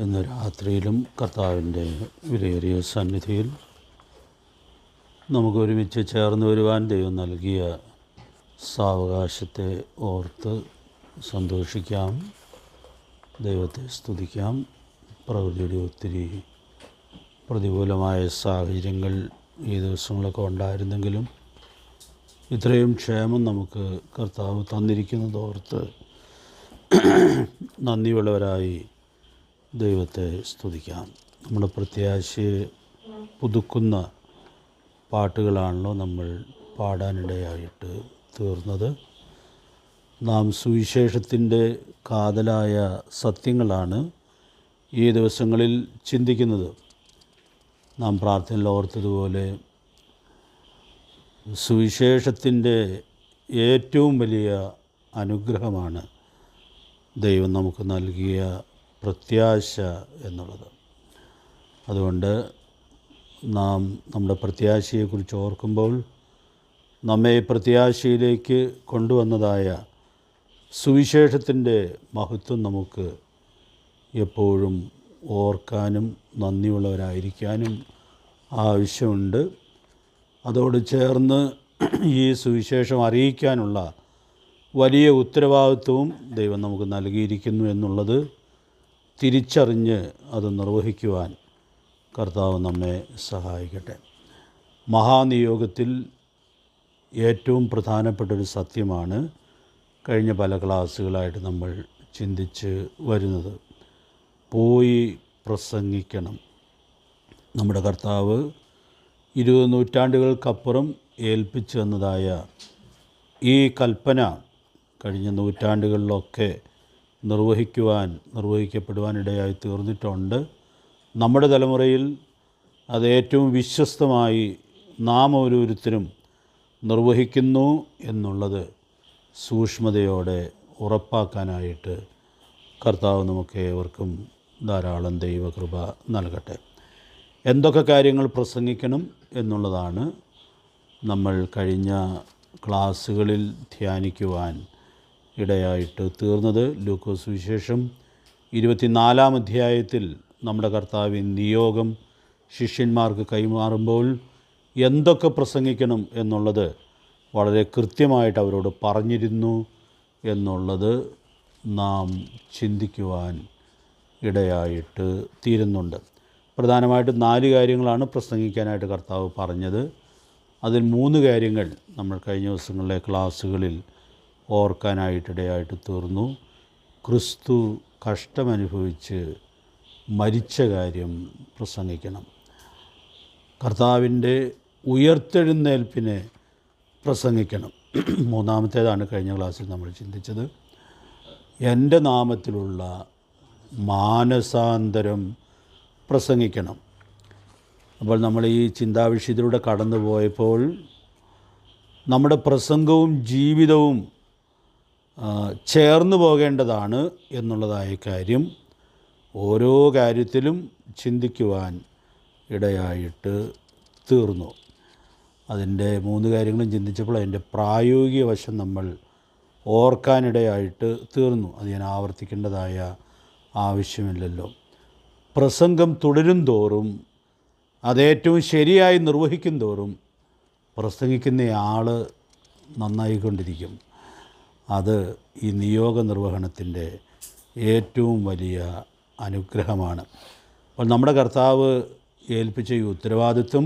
ഇന്ന് രാത്രിയിലും കർത്താവിൻ്റെ വിലയേറിയ സന്നിധിയിൽ നമുക്ക് ഒരുമിച്ച് ചേർന്ന് വരുവാൻ ദൈവം നൽകിയ സാവകാശത്തെ ഓർത്ത് സന്തോഷിക്കാം, ദൈവത്തെ സ്തുതിക്കാം. പ്രകൃതിയുടെ ഒത്തിരി പ്രതികൂലമായ സാഹചര്യങ്ങൾ ഈ ദിവസങ്ങളൊക്കെ ഉണ്ടായിരുന്നെങ്കിലും ഇത്രയും ക്ഷേമം നമുക്ക് കർത്താവ് തന്നിരിക്കുന്നതോർത്ത് നന്ദിയുള്ളവരായി ദൈവത്തെ സ്തുതിക്കാം. നമ്മുടെ പ്രത്യാശയെ പുതുക്കുന്ന പാട്ടുകളാണല്ലോ നമ്മൾ പാടാനിടയായിട്ട് തീർന്നത്. നാം സുവിശേഷത്തിൻ്റെ കാതലായ സത്യങ്ങളാണ് ഈ ദിവസങ്ങളിൽ ചിന്തിക്കുന്നത്. നാം പ്രാർത്ഥനയിൽ ഓർത്തതുപോലെ സുവിശേഷത്തിൻ്റെ ഏറ്റവും വലിയ അനുഗ്രഹമാണ് ദൈവം നമുക്ക് നൽകിയ പ്രത്യാശ എന്നുള്ളത്. അതുകൊണ്ട് നാം നമ്മുടെ പ്രത്യാശയെക്കുറിച്ച് ഓർക്കുമ്പോൾ നമ്മെ പ്രത്യാശയിലേക്ക് കൊണ്ടുവന്നതായ സുവിശേഷത്തിൻ്റെ മഹത്വം നമുക്ക് എപ്പോഴും ഓർക്കാനും നന്ദിയുള്ളവരായിരിക്കാനും ആവശ്യമുണ്ട്. അതോട് ചേർന്ന് ഈ സുവിശേഷം അറിയിക്കാനുള്ള വലിയ ഉത്തരവാദിത്വവും ദൈവം നമുക്ക് നൽകിയിരിക്കുന്നു എന്നുള്ളത് തിരിച്ചറിഞ്ഞ് അത് നിർവഹിക്കുവാൻ കർത്താവ് നമ്മെ സഹായിക്കട്ടെ. മഹാനിയോഗത്തിൽ ഏറ്റവും പ്രധാനപ്പെട്ടൊരു സത്യമാണ് കഴിഞ്ഞ പല ക്ലാസ്സുകളായിട്ട് നമ്മൾ ചിന്തിച്ച് വരുന്നത്. പോയി പ്രസംഗിക്കണം. നമ്മുടെ കർത്താവ് 20 നൂറ്റാണ്ടുകൾക്കപ്പുറം ഏൽപ്പിച്ചു തന്നതായ ഈ കൽപ്പന കഴിഞ്ഞ നൂറ്റാണ്ടുകളിലൊക്കെ നിർവഹിക്കപ്പെടുവാനിടയായി തീർന്നിട്ടുണ്ട്. നമ്മുടെ തലമുറയിൽ അത് ഏറ്റവും വിശ്വസ്തമായി നാം ഓരോരുത്തരും നിർവഹിക്കുന്നു എന്നുള്ളത് സൂക്ഷ്മതയോടെ ഉറപ്പാക്കാനായിട്ട് കർത്താവ് നമുക്ക് ഏവർക്കും ധാരാളം ദൈവകൃപ നൽകട്ടെ. എന്തൊക്കെ കാര്യങ്ങൾ പ്രസംഗിക്കണം എന്നുള്ളതാണ് നമ്മൾ കഴിഞ്ഞ ക്ലാസ്സുകളിൽ ധ്യാനിക്കുവാൻ ഇടയായിട്ട് തീർന്നത്. ലൂക്കോസ് സുവിശേഷം 24-ാം അധ്യായത്തിൽ നമ്മുടെ കർത്താവിൻ നിയോഗം ശിഷ്യന്മാർക്ക് കൈമാറുമ്പോൾ എന്തൊക്കെ പ്രസംഗിക്കണം എന്നുള്ളത് വളരെ കൃത്യമായിട്ട് അവരോട് പറഞ്ഞിരുന്നു എന്നുള്ളത് നാം ചിന്തിക്കുവാൻ ഇടയായിട്ട് തീരുന്നുണ്ട്. പ്രധാനമായിട്ടും 4 കാര്യങ്ങളാണ് പ്രസംഗിക്കാനായിട്ട് കർത്താവ് പറഞ്ഞത്. അതിൽ 3 കാര്യങ്ങൾ നമ്മൾ കഴിഞ്ഞ ദിവസങ്ങളിലെ ക്ലാസ്സുകളിൽ ഓർക്കാനായിട്ടിടയായിട്ട് തീർന്നു. ക്രിസ്തു കഷ്ടമനുഭവിച്ച് മരിച്ച കാര്യം പ്രസംഗിക്കണം. കർത്താവിൻ്റെ ഉയർത്തെഴുന്നേൽപ്പിനെ പ്രസംഗിക്കണം. 3-ാമത്തേതാണ് കഴിഞ്ഞ ക്ലാസ്സിൽ നമ്മൾ ചിന്തിച്ചത്. എൻ്റെ നാമത്തിലുള്ള മാനസാന്തരം പ്രസംഗിക്കണം. അപ്പോൾ നമ്മൾ ഈ ചിന്താവിഷയത്തിലൂടെ കടന്നു പോയപ്പോൾ നമ്മുടെ പ്രസംഗവും ജീവിതവും ചേർന്ന് പോകേണ്ടതാണ് എന്നുള്ളതായ കാര്യം ഓരോ കാര്യത്തിലും ചിന്തിക്കുവാൻ ഇടയായിട്ട് തീർന്നു. അതിൻ്റെ 3 കാര്യങ്ങളും ചിന്തിച്ചപ്പോൾ അതിൻ്റെ പ്രായോഗിക വശം നമ്മൾ ഓർക്കാനിടയായിട്ട് തീർന്നു. അത് ഞാൻ ആവർത്തിക്കേണ്ടതായ ആവശ്യമില്ലല്ലോ. പ്രസംഗം തുടരും തോറും അതേറ്റവും ശരിയായി നിർവഹിക്കും തോറും പ്രസംഗിക്കുന്നയാൾ നന്നായിക്കൊണ്ടിരിക്കും. അത് ഈ നിയോഗ നിർവഹണത്തിൻ്റെ ഏറ്റവും വലിയ അനുഗ്രഹമാണ്. അപ്പോൾ നമ്മുടെ കർത്താവ് ഏൽപ്പിച്ച ഈ ഉത്തരവാദിത്വം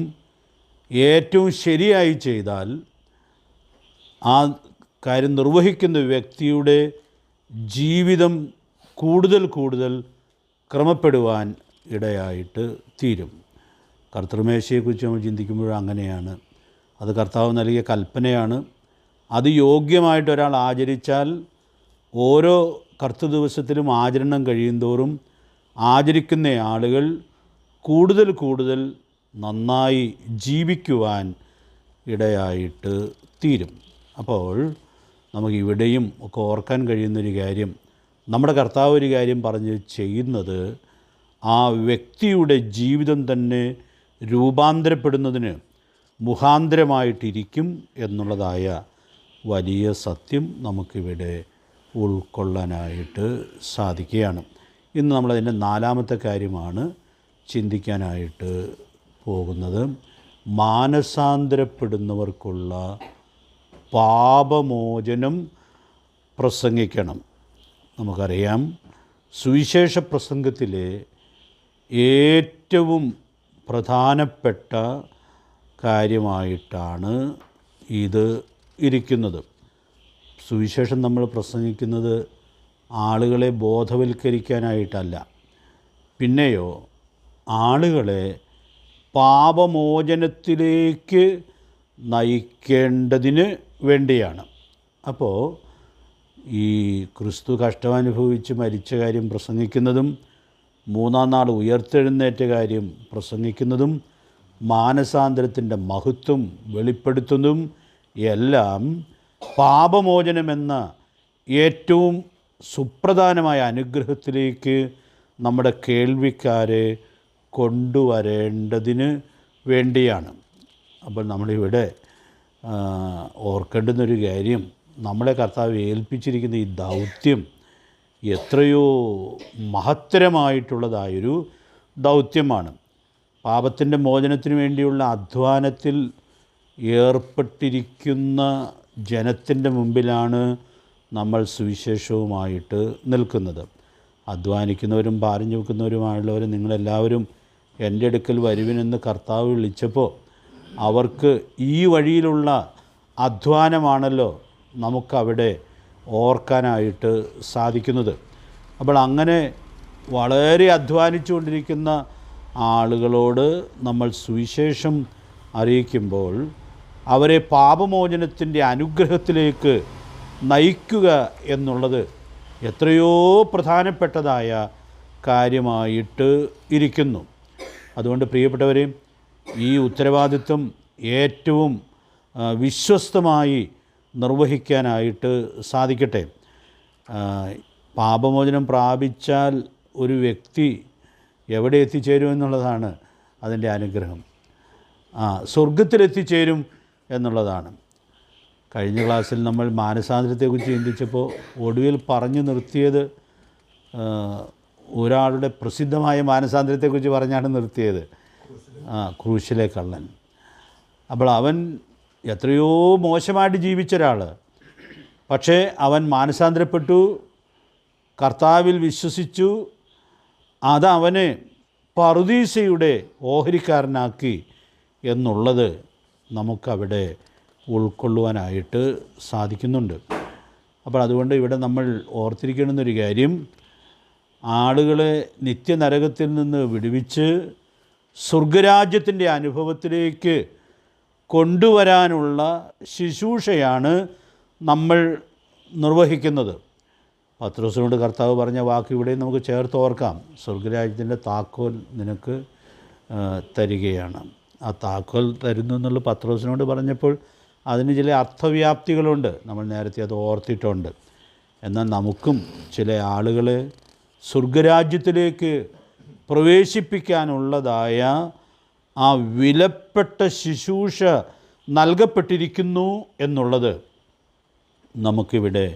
ഏറ്റവും ശരിയായി ചെയ്താൽ ആ കാര്യം നിർവഹിക്കുന്ന വ്യക്തിയുടെ ജീവിതം കൂടുതൽ ക്രമപ്പെടുവാൻ ഇടയായിട്ട് തീരും. കർത്തൃമേശയെക്കുറിച്ച് നമ്മൾ ചിന്തിക്കുമ്പോൾ അങ്ങനെയാണ്. അത് കർത്താവ് നൽകിയ കൽപ്പനയാണ്. അത് യോഗ്യമായിട്ട് ഒരാൾ ആചരിച്ചാൽ ഓരോ കർത്തൃദിവസത്തിലും ആചരണം കഴിയുന്തോറും ആചരിക്കുന്ന ആളുകൾ കൂടുതൽ നന്നായി ജീവിക്കുവാൻ ഇടയായിട്ട് തീരും. അപ്പോൾ നമുക്കിവിടെയും ഒക്കെ ഓർക്കാൻ കഴിയുന്നൊരു കാര്യം, നമ്മുടെ കർത്താവ് ഒരു കാര്യം പറഞ്ഞ് ചെയ്യുന്നത് ആ വ്യക്തിയുടെ ജീവിതം തന്നെ രൂപാന്തരപ്പെടുന്നതിന് മുഖാന്തരമായിട്ടിരിക്കും എന്നുള്ളതായ വലിയ സത്യം നമുക്കിവിടെ ഉൾക്കൊള്ളാനായിട്ട് സാധിക്കുകയാണ്. ഇന്ന് നമ്മളതിൻ്റെ 4-ാമത്തെ കാര്യമാണ് ചിന്തിക്കാനായിട്ട് പോകുന്നത്. മാനസാന്തരപ്പെടുന്നവർക്കുള്ള പാപമോചനം പ്രസംഗിക്കണം. നമുക്കറിയാം, സുവിശേഷ പ്രസംഗത്തിലെ ഏറ്റവും പ്രധാനപ്പെട്ട കാര്യമായിട്ടാണ് ഇത് ഇരിക്കുന്നത്. സുവിശേഷം നമ്മൾ പ്രസംഗിക്കുന്നത് ആളുകളെ ബോധവൽക്കരിക്കാനായിട്ടല്ല, പിന്നെയോ ആളുകളെ പാപമോചനത്തിലേക്ക് നയിക്കേണ്ടതിന് വേണ്ടിയാണ്. അപ്പോൾ ഈ ക്രിസ്തു കഷ്ടമനുഭവിച്ച് മരിച്ച കാര്യം പ്രസംഗിക്കുന്നതും 3-ാം നാൾ ഉയർത്തെഴുന്നേറ്റ കാര്യം പ്രസംഗിക്കുന്നതും മാനസാന്തരത്തിൻ്റെ മഹത്വം വെളിപ്പെടുത്തുന്നതും എല്ലാം പാപമോചനമെന്ന ഏറ്റവും സുപ്രധാനമായ അനുഗ്രഹത്തിലേക്ക് നമ്മുടെ കേൾവിക്കാരെ കൊണ്ടുവരേണ്ടതിന് വേണ്ടിയാണ്. അപ്പോൾ നമ്മളിവിടെ ഓർക്കേണ്ടുന്നൊരു കാര്യം, നമ്മളെ കർത്താവ് ഏൽപ്പിച്ചിരിക്കുന്ന ഈ ദൗത്യം എത്രയോ മഹത്തരമായിട്ടുള്ളതായൊരു ദൗത്യമാണ്. പാപത്തിൻ്റെ മോചനത്തിന് വേണ്ടിയുള്ള അധ്വാനത്തിൽ ഏർപ്പെട്ടിരിക്കുന്ന ജനത്തിൻ്റെ മുമ്പിലാണ് നമ്മൾ സുവിശേഷവുമായിട്ട് നിൽക്കുന്നത്. അധ്വാനിക്കുന്നവരും ഭാരം ചുമക്കുന്നവരുമായുള്ളവർ നിങ്ങളെല്ലാവരും എൻ്റെ അടുക്കൽ വരുവിനെന്ന് കർത്താവ് വിളിച്ചപ്പോൾ അവർക്ക് ഈ വഴിയിലുള്ള അധ്വാനമാണല്ലോ നമുക്കവിടെ ഓർക്കാനായിട്ട് സാധിക്കുന്നത്. അപ്പോൾ അങ്ങനെ വളരെ അധ്വാനിച്ചുകൊണ്ടിരിക്കുന്ന ആളുകളോട് നമ്മൾ സുവിശേഷം അറിയിക്കുമ്പോൾ അവരെ പാപമോചനത്തിൻ്റെ അനുഗ്രഹത്തിലേക്ക് നയിക്കുക എന്നുള്ളത് എത്രയോ പ്രധാനപ്പെട്ടതായ കാര്യമായിട്ട് ഇരിക്കുന്നു. അതുകൊണ്ട് പ്രിയപ്പെട്ടവരെ, ഈ ഉത്തരവാദിത്വം ഏറ്റവും വിശ്വസ്തമായി നിർവഹിക്കാനായിട്ട് സാധിക്കട്ടെ. പാപമോചനം പ്രാപിച്ചാൽ ഒരു വ്യക്തി എവിടെ എത്തിച്ചേരുമെന്നുള്ളതാണ് അതിൻ്റെ അനുഗ്രഹം. സ്വർഗത്തിലെത്തിച്ചേരും എന്നുള്ളതാണ്. കഴിഞ്ഞ ക്ലാസ്സിൽ നമ്മൾ മാനസാന്തരത്തെക്കുറിച്ച് ചിന്തിച്ചപ്പോൾ ഒടുവിൽ പറഞ്ഞു നിർത്തിയത് ഒരാളുടെ പ്രസിദ്ധമായ മാനസാന്തരത്തെക്കുറിച്ച് പറഞ്ഞാണ് നിർത്തിയത്, ക്രൂശിലെ കള്ളൻ. അപ്പോൾ അവൻ എത്രയോ മോശമായിട്ട് ജീവിച്ച ഒരാൾ, പക്ഷേ അവൻ മാനസാന്തരപ്പെട്ടു, കർത്താവിൽ വിശ്വസിച്ചു, അതവനെ പറുദീസയുടെ ഓഹരിക്കാരനാക്കി എന്നുള്ളത് നമുക്കവിടെ ഉൾക്കൊള്ളുവാനായിട്ട് സാധിക്കുന്നുണ്ട്. അപ്പോൾ അതുകൊണ്ട് ഇവിടെ നമ്മൾ ഓർത്തിരിക്കണമെന്നൊരു കാര്യം, ആളുകളെ നിത്യനരകത്തിൽ നിന്ന് വിടുവിച്ച് സ്വർഗരാജ്യത്തിൻ്റെ അനുഭവത്തിലേക്ക് കൊണ്ടുവരാനുള്ള ശുശ്രൂഷയാണ് നമ്മൾ നിർവഹിക്കുന്നത്. പത്രോസിനോട് കർത്താവ് പറഞ്ഞ വാക്ക് ഇവിടെ നമുക്ക് ചേർത്ത് ഓർക്കാം. സ്വർഗരാജ്യത്തിൻ്റെ താക്കോൽ നിനക്ക് തരികയാണ്. ആ താക്കോൽ തരുന്നു എന്നുള്ള പത്രോസിനോട് പറഞ്ഞപ്പോൾ അതിന് ചില അർത്ഥവ്യാപ്തികളുണ്ട്, നമ്മൾ നേരത്തെ അത് ഓർത്തിട്ടുണ്ട്. എന്നാൽ നമുക്കും ചില ആളുകളെ സ്വർഗരാജ്യത്തിലേക്ക് പ്രവേശിപ്പിക്കാനുള്ളതായ ആ വിലപ്പെട്ട ശുശ്രൂഷ നൽകപ്പെട്ടിരിക്കുന്നു എന്നുള്ളത് നമുക്കിവിടെ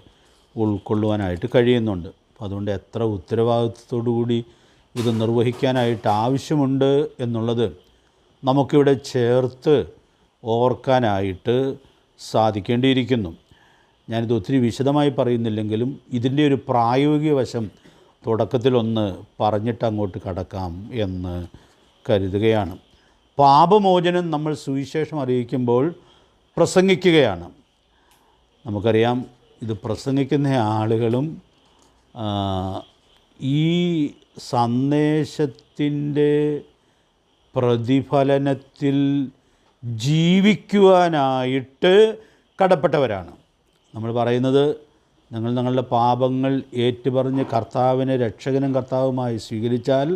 ഉൾക്കൊള്ളുവാനായിട്ട് കഴിയുന്നുണ്ട്. അപ്പോൾ അതുകൊണ്ട് എത്ര ഉത്തരവാദിത്വത്തോടു കൂടി ഇത് നിർവഹിക്കാനായിട്ട് ആവശ്യമുണ്ട് എന്നുള്ളത് നമുക്കിവിടെ ചേർത്ത് ഓർക്കാനായിട്ട് സാധിക്കേണ്ടിയിരിക്കുന്നു. ഞാനിത് ഒത്തിരി വിശദമായി പറയുന്നില്ലെങ്കിലും ഇതിൻ്റെ ഒരു പ്രായോഗിക വശം തുടക്കത്തിലൊന്ന് പറഞ്ഞിട്ട് അങ്ങോട്ട് കടക്കാം എന്ന് കരുതുകയാണ്. പാപമോചനം നമ്മൾ സുവിശേഷം അറിയിക്കുമ്പോൾ പ്രസംഗിക്കുകയാണ്. നമുക്കറിയാം, ഇത് പ്രസംഗിക്കുന്ന ആളുകളും ഈ സന്ദേശത്തിൻ്റെ പ്രതിഫലനത്തിൽ ജീവിക്കുവാനായിട്ട് കടപ്പെട്ടവരാണ്. നമ്മൾ പറയുന്നത്, നിങ്ങൾ നിങ്ങളുടെ പാപങ്ങൾ ഏറ്റുപറഞ്ഞ് കർത്താവിനെ രക്ഷകനും കർത്താവുമായി സ്വീകരിച്ചാൽ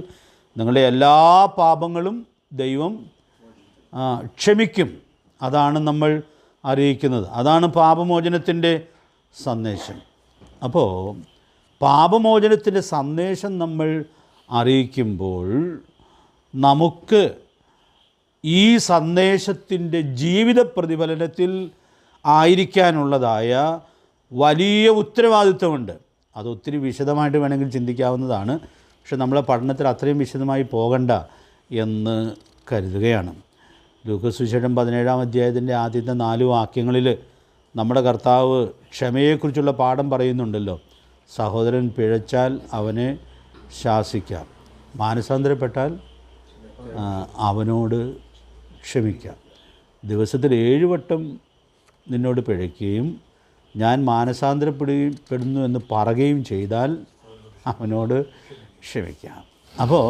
നിങ്ങളുടെ എല്ലാ പാപങ്ങളും ദൈവം ക്ഷമിക്കും. അതാണ് നമ്മൾ അറിയിക്കുന്നത്. അതാണ് പാപമോചനത്തിൻ്റെ സന്ദേശം. അപ്പോൾ പാപമോചനത്തിൻ്റെ സന്ദേശം നമ്മൾ അറിയിക്കുമ്പോൾ നമുക്ക് ഈ സന്ദേശത്തിൻ്റെ ജീവിത പ്രതിഫലനത്തിൽ ആയിരിക്കാനുള്ളതായ വലിയ ഉത്തരവാദിത്വമുണ്ട്. അതൊത്തിരി വിശദമായിട്ട് വേണമെങ്കിൽ ചിന്തിക്കാവുന്നതാണ്. പക്ഷെ നമ്മളെ പഠനത്തിൽ അത്രയും വിശദമായി പോകണ്ട എന്ന് കരുതുകയാണ്. ലൂക്കോസ് സുവിശേഷം 17-ാം അധ്യായത്തിൻ്റെ ആദ്യത്തെ 4 വാക്യങ്ങളിൽ നമ്മുടെ കർത്താവ് ക്ഷമയെക്കുറിച്ചുള്ള പാഠം പറയുന്നുണ്ടല്ലോ. സഹോദരൻ പിഴച്ചാൽ അവനെ ശാസിക്കാം, മാനസാന്തരപ്പെട്ടാൽ അവനോട് ക്ഷമിക്കാം. ദിവസത്തിൽ 7 വട്ടം നിന്നോട് പിഴയ്ക്കുകയും ഞാൻ മാനസാന്തരപ്പെടുന്നു എന്ന് പറയുകയും ചെയ്താൽ അവനോട് ക്ഷമിക്കാം. അപ്പോൾ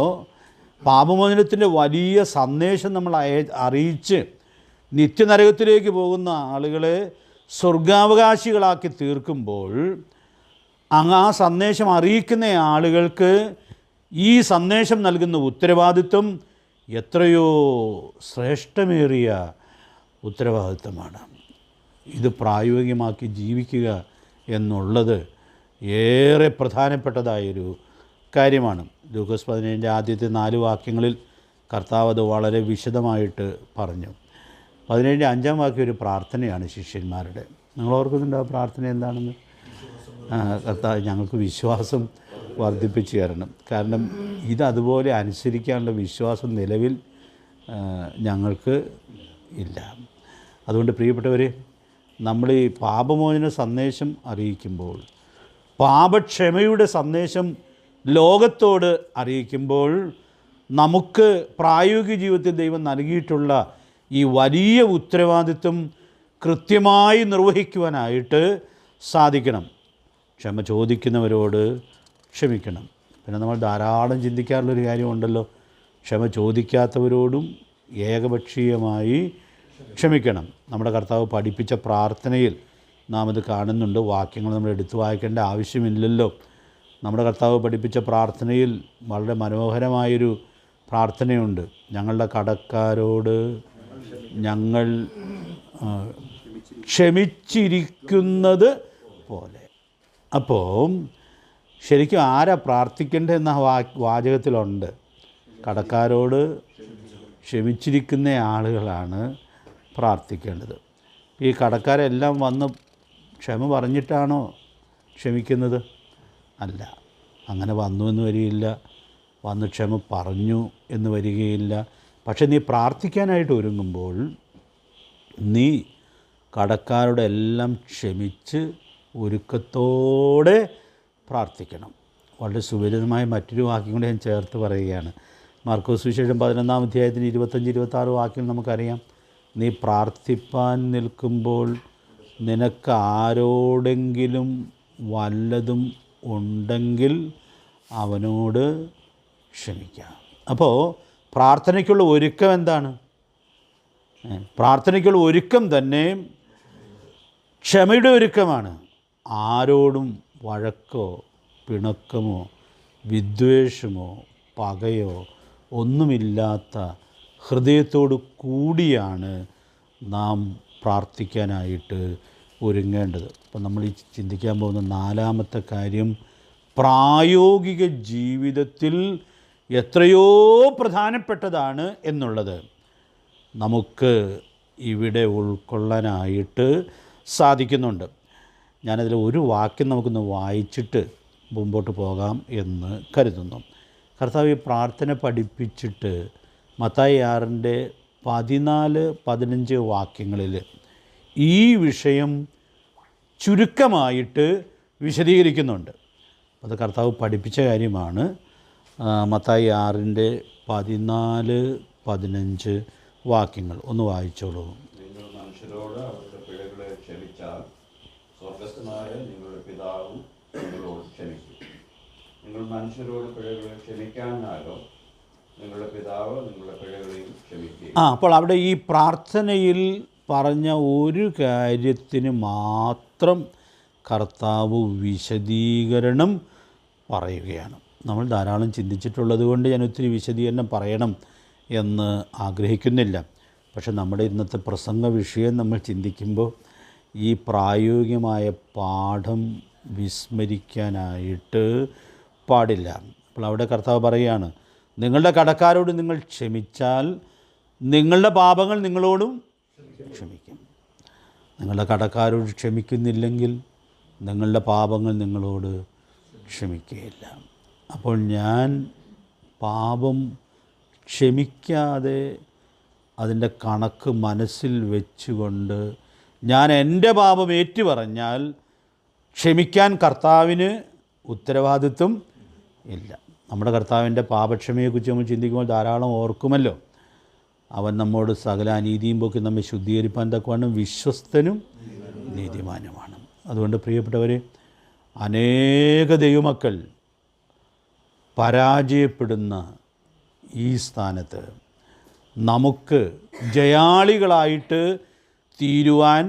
പാപമോചനത്തിൻ്റെ വലിയ സന്ദേശം നമ്മൾ അറിയിച്ച് നിത്യനരകത്തിലേക്ക് പോകുന്ന ആളുകളെ സ്വർഗാവകാശികളാക്കി തീർക്കുമ്പോൾ ആ സന്ദേശം അറിയിക്കുന്ന ആളുകൾക്ക് ഈ സന്ദേശം നൽകുന്ന ഉത്തരവാദിത്വം എത്രയോ ശ്രേഷ്ഠമേറിയ ഉത്തരവാദിത്വമാണ്. ഇത് പ്രായോഗികമാക്കി ജീവിക്കുക എന്നുള്ളത് ഏറെ പ്രധാനപ്പെട്ടതായൊരു കാര്യമാണ്. ലൂക്കോസ് 17-ന്റെ ആദ്യത്തെ 4 വാക്യങ്ങളിൽ കർത്താവ് അത് വളരെ വിശദമായിട്ട് പറഞ്ഞു. 17-ന്റെ 5-ാം വാക്യം ഒരു പ്രാർത്ഥനയാണ് ശിഷ്യന്മാരുടെ. നിങ്ങൾ ഓർക്കുന്നുണ്ടോ ആ പ്രാർത്ഥന എന്താണെന്ന്? കർത്താവ് ഞങ്ങൾക്ക് വിശ്വാസം വർദ്ധിപ്പിച്ചു തരണം. കാരണം ഇതതുപോലെ അനുസരിക്കാനുള്ള വിശ്വാസം നിലവിൽ ഞങ്ങൾക്ക് ഇല്ല. അതുകൊണ്ട് പ്രിയപ്പെട്ടവരെ, നമ്മൾ ഈ പാപമോചന സന്ദേശം അറിയിക്കുമ്പോൾ, പാപക്ഷമയുടെ സന്ദേശം ലോകത്തോട് അറിയിക്കുമ്പോൾ നമുക്ക് പ്രായോഗിക ജീവിതത്തിൽ ദൈവം നൽകിയിട്ടുള്ള ഈ വലിയ ഉത്തരവാദിത്വം കൃത്യമായി നിർവഹിക്കുവാനായിട്ട് സാധിക്കണം. ക്ഷമ ചോദിക്കുന്നവരോട് ക്ഷമിക്കണം. പിന്നെ നമ്മൾ ധാരാളം ചിന്തിക്കാറുള്ളൊരു കാര്യമുണ്ടല്ലോ, ക്ഷമ ചോദിക്കാത്തവരോടും ഏകപക്ഷീയമായി ക്ഷമിക്കണം. നമ്മുടെ കർത്താവ് പഠിപ്പിച്ച പ്രാർത്ഥനയിൽ നാം ഇത് കാണുന്നുണ്ട്. വാക്യങ്ങൾ നമ്മൾ എടുത്തു വായിക്കേണ്ട ആവശ്യമില്ലല്ലോ. നമ്മുടെ കർത്താവ് പഠിപ്പിച്ച പ്രാർത്ഥനയിൽ വളരെ മനോഹരമായൊരു പ്രാർത്ഥനയുണ്ട്. ഞങ്ങളുടെ കടക്കാരോട് ഞങ്ങൾ ക്ഷമിച്ചിരിക്കുന്നത് പോലെ. അപ്പോൾ ശരിക്കും ആരാ പ്രാർത്ഥിക്കേണ്ടതെന്ന വാചകത്തിലുണ്ട്. കടക്കാരോട് ക്ഷമിച്ചിരിക്കുന്ന ആളുകളാണ് പ്രാർത്ഥിക്കേണ്ടത്. ഈ കടക്കാരെല്ലാം വന്ന് ക്ഷമ പറഞ്ഞിട്ടാണോ ക്ഷമിക്കുന്നത്? അല്ല, അങ്ങനെ വന്നു എന്ന് വരികയില്ല, വന്ന് ക്ഷമ പറഞ്ഞു എന്ന് വരികയില്ല. പക്ഷെ നീ പ്രാർത്ഥിക്കാനായിട്ട് ഒരുങ്ങുമ്പോൾ നീ കടക്കാരുടെ എല്ലാം ക്ഷമിച്ച് ഒരുക്കത്തോടെ പ്രാർത്ഥിക്കണം. വളരെ സുപരിതമായ മറ്റൊരു വാക്യം കൂടെ ഞാൻ ചേർത്ത് പറയുകയാണ്. മാർക്കോസ് സുവിശേഷം 11-ാം അധ്യായത്തിന് 25-26 വാക്യം നമുക്കറിയാം. നീ പ്രാർത്ഥിപ്പാൻ നിൽക്കുമ്പോൾ നിനക്ക് ആരോടെങ്കിലും വല്ലതും ഉണ്ടെങ്കിൽ അവനോട് ക്ഷമിക്കാം. അപ്പോൾ പ്രാർത്ഥനയ്ക്കുള്ള ഒരുക്കം എന്താണ്? പ്രാർത്ഥനയ്ക്കുള്ള ഒരുക്കം തന്നെ ക്ഷമയുടെ ഒരുക്കമാണ്. ആരോടും വഴക്കോ പിണക്കമോ വിദ്വേഷമോ പകയോ ഒന്നുമില്ലാത്ത ഹൃദയത്തോടു കൂടിയാണ് നാം പ്രാർത്ഥിക്കാനായിട്ട് ഒരുങ്ങേണ്ടത്. അപ്പം നമ്മൾ ഈ ചിന്തിക്കാൻ പോകുന്ന 4-ാമത്തെ കാര്യം പ്രായോഗിക ജീവിതത്തിൽ എത്രയോ പ്രധാനപ്പെട്ടതാണ് എന്നുള്ളത് നമുക്ക് ഇവിടെ ഉൾക്കൊള്ളാനായിട്ട് സാധിക്കുന്നുണ്ട്. ഞാനതിൽ ഒരു വാക്യം നമുക്കൊന്ന് വായിച്ചിട്ട് മുമ്പോട്ട് പോകാം എന്ന് കരുതുന്നു. കർത്താവ് ഈ പ്രാർത്ഥന പഠിപ്പിച്ചിട്ട് മത്തായി 6-ന്റെ 14-15 വാക്യങ്ങളിൽ ഈ വിഷയം ചുരുക്കമായിട്ട് വിശദീകരിക്കുന്നുണ്ട്. അത് കർത്താവ് പഠിപ്പിച്ച കാര്യമാണ്. മത്തായി 6-ന്റെ 14-15 വാക്യങ്ങൾ ഒന്ന് വായിച്ചോളൂ. നിങ്ങൾ മനുഷ്യരോട് അവരുടെ പിഴകളെ ക്ഷമിച്ചാൽ സ്വർഗ്ഗസ്ഥനായ നിങ്ങളുടെ പിതാവും നിങ്ങളോട് ക്ഷമിക്കും. നിങ്ങൾ മനുഷ്യരോട് പിഴകളെ ക്ഷമിക്കാനാലോ നിങ്ങളുടെ പിതാവ് നിങ്ങളുടെ പിഴകളെയും ക്ഷമിക്കും. അപ്പോൾ അവിടെ ഈ പ്രാർത്ഥനയിൽ പറഞ്ഞ ഒരു കാര്യത്തിന് മാത്രം കർത്താവ് വിശദീകരണം പറയുകയാണ്. നമ്മൾ ധാരാളം ചിന്തിച്ചിട്ടുള്ളത് കൊണ്ട് ഞാൻ ഒത്തിരി വിശദീകരണം പറയണം എന്ന് ആഗ്രഹിക്കുന്നില്ല. പക്ഷെ നമ്മുടെ ഇന്നത്തെ പ്രസംഗ വിഷയം നമ്മൾ ചിന്തിക്കുമ്പോൾ ഈ പ്രായോഗികമായ പാഠം വിസ്മരിക്കാനായിട്ട് പാടില്ല. അപ്പോൾ അവിടെ കർത്താവ് പറയുകയാണ്, നിങ്ങളുടെ കടക്കാരോട് നിങ്ങൾ ക്ഷമിച്ചാൽ നിങ്ങളുടെ പാപങ്ങൾ നിങ്ങളോടും ക്ഷമിക്കും. നിങ്ങളുടെ കടക്കാരോട് ക്ഷമിക്കുന്നില്ലെങ്കിൽ നിങ്ങളുടെ പാപങ്ങൾ നിങ്ങളോട് ക്ഷമിക്കുകയില്ല. അപ്പോൾ ഞാൻ പാപം ക്ഷമിക്കാതെ അതിൻ്റെ കണക്ക് മനസ്സിൽ വെച്ചുകൊണ്ട് ഞാൻ എൻ്റെ പാപം ഏറ്റുപറഞ്ഞാൽ ക്ഷമിക്കാൻ കർത്താവിന് ഉത്തരവാദിത്വം ഇല്ല. നമ്മുടെ കർത്താവിൻ്റെ പാപക്ഷമയെക്കുറിച്ച് നമ്മൾ ചിന്തിക്കുമ്പോൾ ധാരാളം ഓർക്കുമല്ലോ. അവൻ നമ്മോട് സകല അനീതിയും പോക്കി നമ്മെ ശുദ്ധീകരിപ്പാൻ തക്കവണ്ണം വിശ്വസ്തനും നീതിമാനുമാണ്. അതുകൊണ്ട് പ്രിയപ്പെട്ടവരെ, അനേക ദൈവമക്കൾ പരാജയപ്പെടുന്ന ഈ സ്ഥാനത്ത് നമുക്ക് ജയാളികളായിട്ട് തീരുവാൻ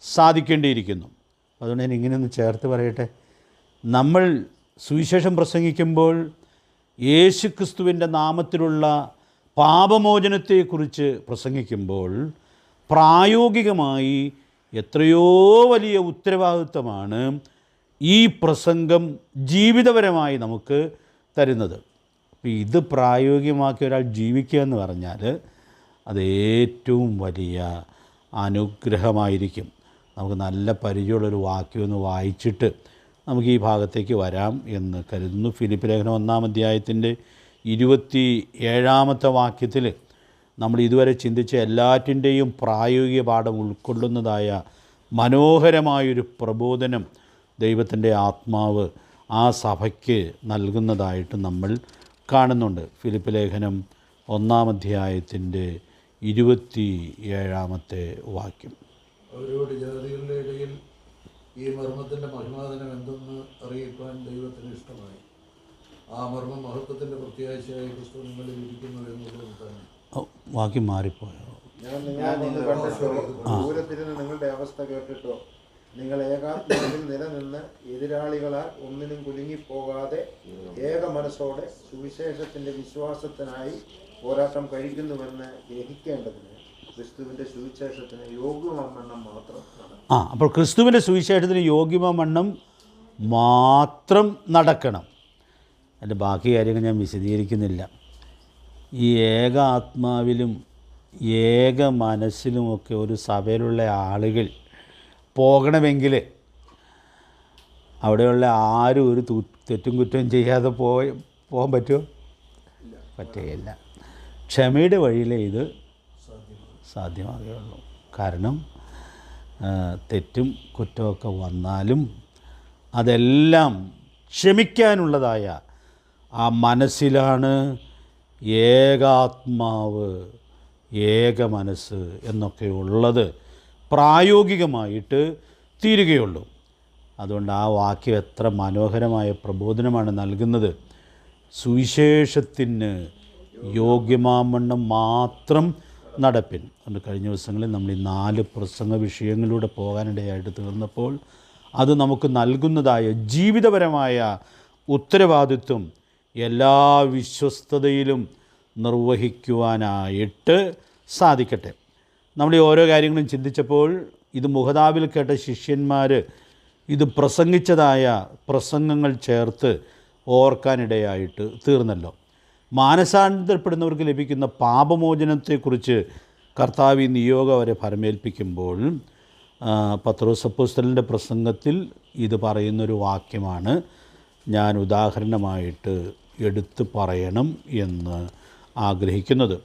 സാധിക്കേണ്ടിയിരിക്കുന്നു. അതുകൊണ്ട് ഞാൻ ഇങ്ങനെയൊന്ന് ചേർത്ത് പറയട്ടെ. നമ്മൾ സുവിശേഷം പ്രസംഗിക്കുമ്പോൾ യേശുക്രിസ്തുവിൻ്റെ നാമത്തിലുള്ള പാപമോചനത്തെക്കുറിച്ച് പ്രസംഗിക്കുമ്പോൾ പ്രായോഗികമായി എത്രയോ വലിയ ഉത്തരവാദിത്വമാണ് ഈ പ്രസംഗം ജീവിതപരമായി നമുക്ക് തരുന്നത്. അപ്പോൾ ഇത് പ്രായോഗികമാക്കി ഒരാൾ ജീവിക്കുക എന്ന് പറഞ്ഞാൽ അത് ഏറ്റവും വലിയ അനുഗ്രഹമായിരിക്കും. നമുക്ക് നല്ല പരിചയമുള്ളൊരു വാക്യമൊന്ന് വായിച്ചിട്ട് നമുക്ക് ഈ ഭാഗത്തേക്ക് വരാം എന്ന് കരുതുന്നു. ഫിലിപ്പ് ലേഖനം 1-ാം അധ്യായത്തിൻ്റെ 27-ാമത്തെ വാക്യത്തിൽ നമ്മൾ ഇതുവരെ ചിന്തിച്ച എല്ലാറ്റിൻ്റെയും പ്രായോഗിക പാഠം ഉൾക്കൊള്ളുന്നതായ മനോഹരമായൊരു പ്രബോധനം ദൈവത്തിൻ്റെ ആത്മാവ് ആ സഭയ്ക്ക് നൽകുന്നതായിട്ട് നമ്മൾ കാണുന്നുണ്ട്. ഫിലിപ്പ് ലേഖനം 1-ാം അധ്യായത്തിൻ്റെ 27-ാമത്തെ വാക്യം. അവരോട് ജാതികളുടെ ഇടയിൽ ഈ മർമ്മത്തിൻ്റെ മഹിമാതനം എന്തെന്ന് അറിയിക്കാൻ ദൈവത്തിന് ഇഷ്ടമായി. ആ മർമ്മം മഹത്വത്തിൻ്റെ പ്രത്യാശയായി ക്രിസ്തു നിങ്ങളിൽ ഇരിക്കുന്നു എന്നുള്ളത് തന്നെ. വാക്യം മാറിപ്പോയോ? ഞാൻ നിങ്ങളെ കണ്ടിട്ടോ, ദൂരത്തിരുന്ന് നിങ്ങളുടെ അവസ്ഥ കേട്ടിട്ടോ, നിങ്ങൾ ഏകാത്മാവിൽ നിലനിന്ന് എതിരാളികളാൽ ഒന്നിനും കുലുങ്ങിപ്പോകാതെ ഏക മനസ്സോടെ സുവിശേഷത്തിൻ്റെ വിശ്വാസത്തിനായി പോരാട്ടം കഴിക്കുന്നുവെന്ന് ഗ്രഹിക്കേണ്ടതിന് ക്രിസ്തുവിൻ്റെ സുവിശേഷത്തിന് യോഗ്യമവണ്ണം മാത്രം നടക്കണം. അപ്പോൾ ക്രിസ്തുവിൻ്റെ സുവിശേഷത്തിന് യോഗ്യമവണ്ണം മാത്രം നടക്കണം. അതിൻ്റെ ബാക്കി കാര്യങ്ങൾ ഞാൻ വിശദീകരിക്കുന്നില്ല. ഈ ഏക ആത്മാവിലും ഏക മനസ്സിലുമൊക്കെ ഒരു സഭയിലുള്ള ആളുകൾ പോകണമെങ്കിൽ അവിടെയുള്ള ആരും ഒരു തെറ്റും കുറ്റവും ചെയ്യാതെ പോകാൻ പറ്റുമോ? പറ്റുകയില്ല. ക്ഷമയുടെ വഴിയിലേ ഇത് സാധ്യമാകുകയുള്ളൂ. കാരണം തെറ്റും കുറ്റമൊക്കെ വന്നാലും അതെല്ലാം ക്ഷമിക്കാനുള്ളതായ ആ മനസ്സിലാണ് ഏകാത്മാവ്, ഏക മനസ്സ് എന്നൊക്കെ ഉള്ളത് പ്രായോഗികമായിട്ട് തീരുകയുള്ളൂ. അതുകൊണ്ട് ആ വാക്യം എത്ര മനോഹരമായ പ്രബോധനമാണ് നൽകുന്നത്. സുവിശേഷത്തിന് യോഗ്യമാവണ്ണം മാത്രം നടപ്പിൻ. അതുകൊണ്ട് കഴിഞ്ഞ ദിവസങ്ങളിൽ നമ്മൾ ഈ 4 പ്രസംഗ വിഷയങ്ങളിലൂടെ പോകാനിടയായിട്ട് തീർന്നപ്പോൾ അത് നമുക്ക് നൽകുന്നതായ ജീവിതപരമായ ഉത്തരവാദിത്വം എല്ലാ വിശ്വസ്തതയിലും നിർവഹിക്കുവാനായിട്ട് സാധിക്കട്ടെ. നമ്മൾ ഈ ഓരോ കാര്യങ്ങളും ചിന്തിച്ചപ്പോൾ ഇത് മുഹദാബിൽ കേട്ട ശിഷ്യന്മാർ ഇത് പ്രസംഗിച്ചതായ പ്രസംഗങ്ങൾ ചേർത്ത് ഓർക്കാനിടയായിട്ട് തീർന്നല്ലോ. മാനസാന്തരപ്പെടുന്നവർക്ക് ലഭിക്കുന്ന പാപമോചനത്തെക്കുറിച്ച് കർത്താവ് ഈ നിയോഗം അവരെ ഫലമേൽപ്പിക്കുമ്പോൾ പത്രോസ് അപ്പോസ്തലൻ്റെ പ്രസംഗത്തിൽ ഇത് പറയുന്നൊരു വാക്യമാണ് ഞാൻ ഉദാഹരണമായിട്ട് എടുത്തു പറയണം എന്ന് ആഗ്രഹിക്കുന്നത്.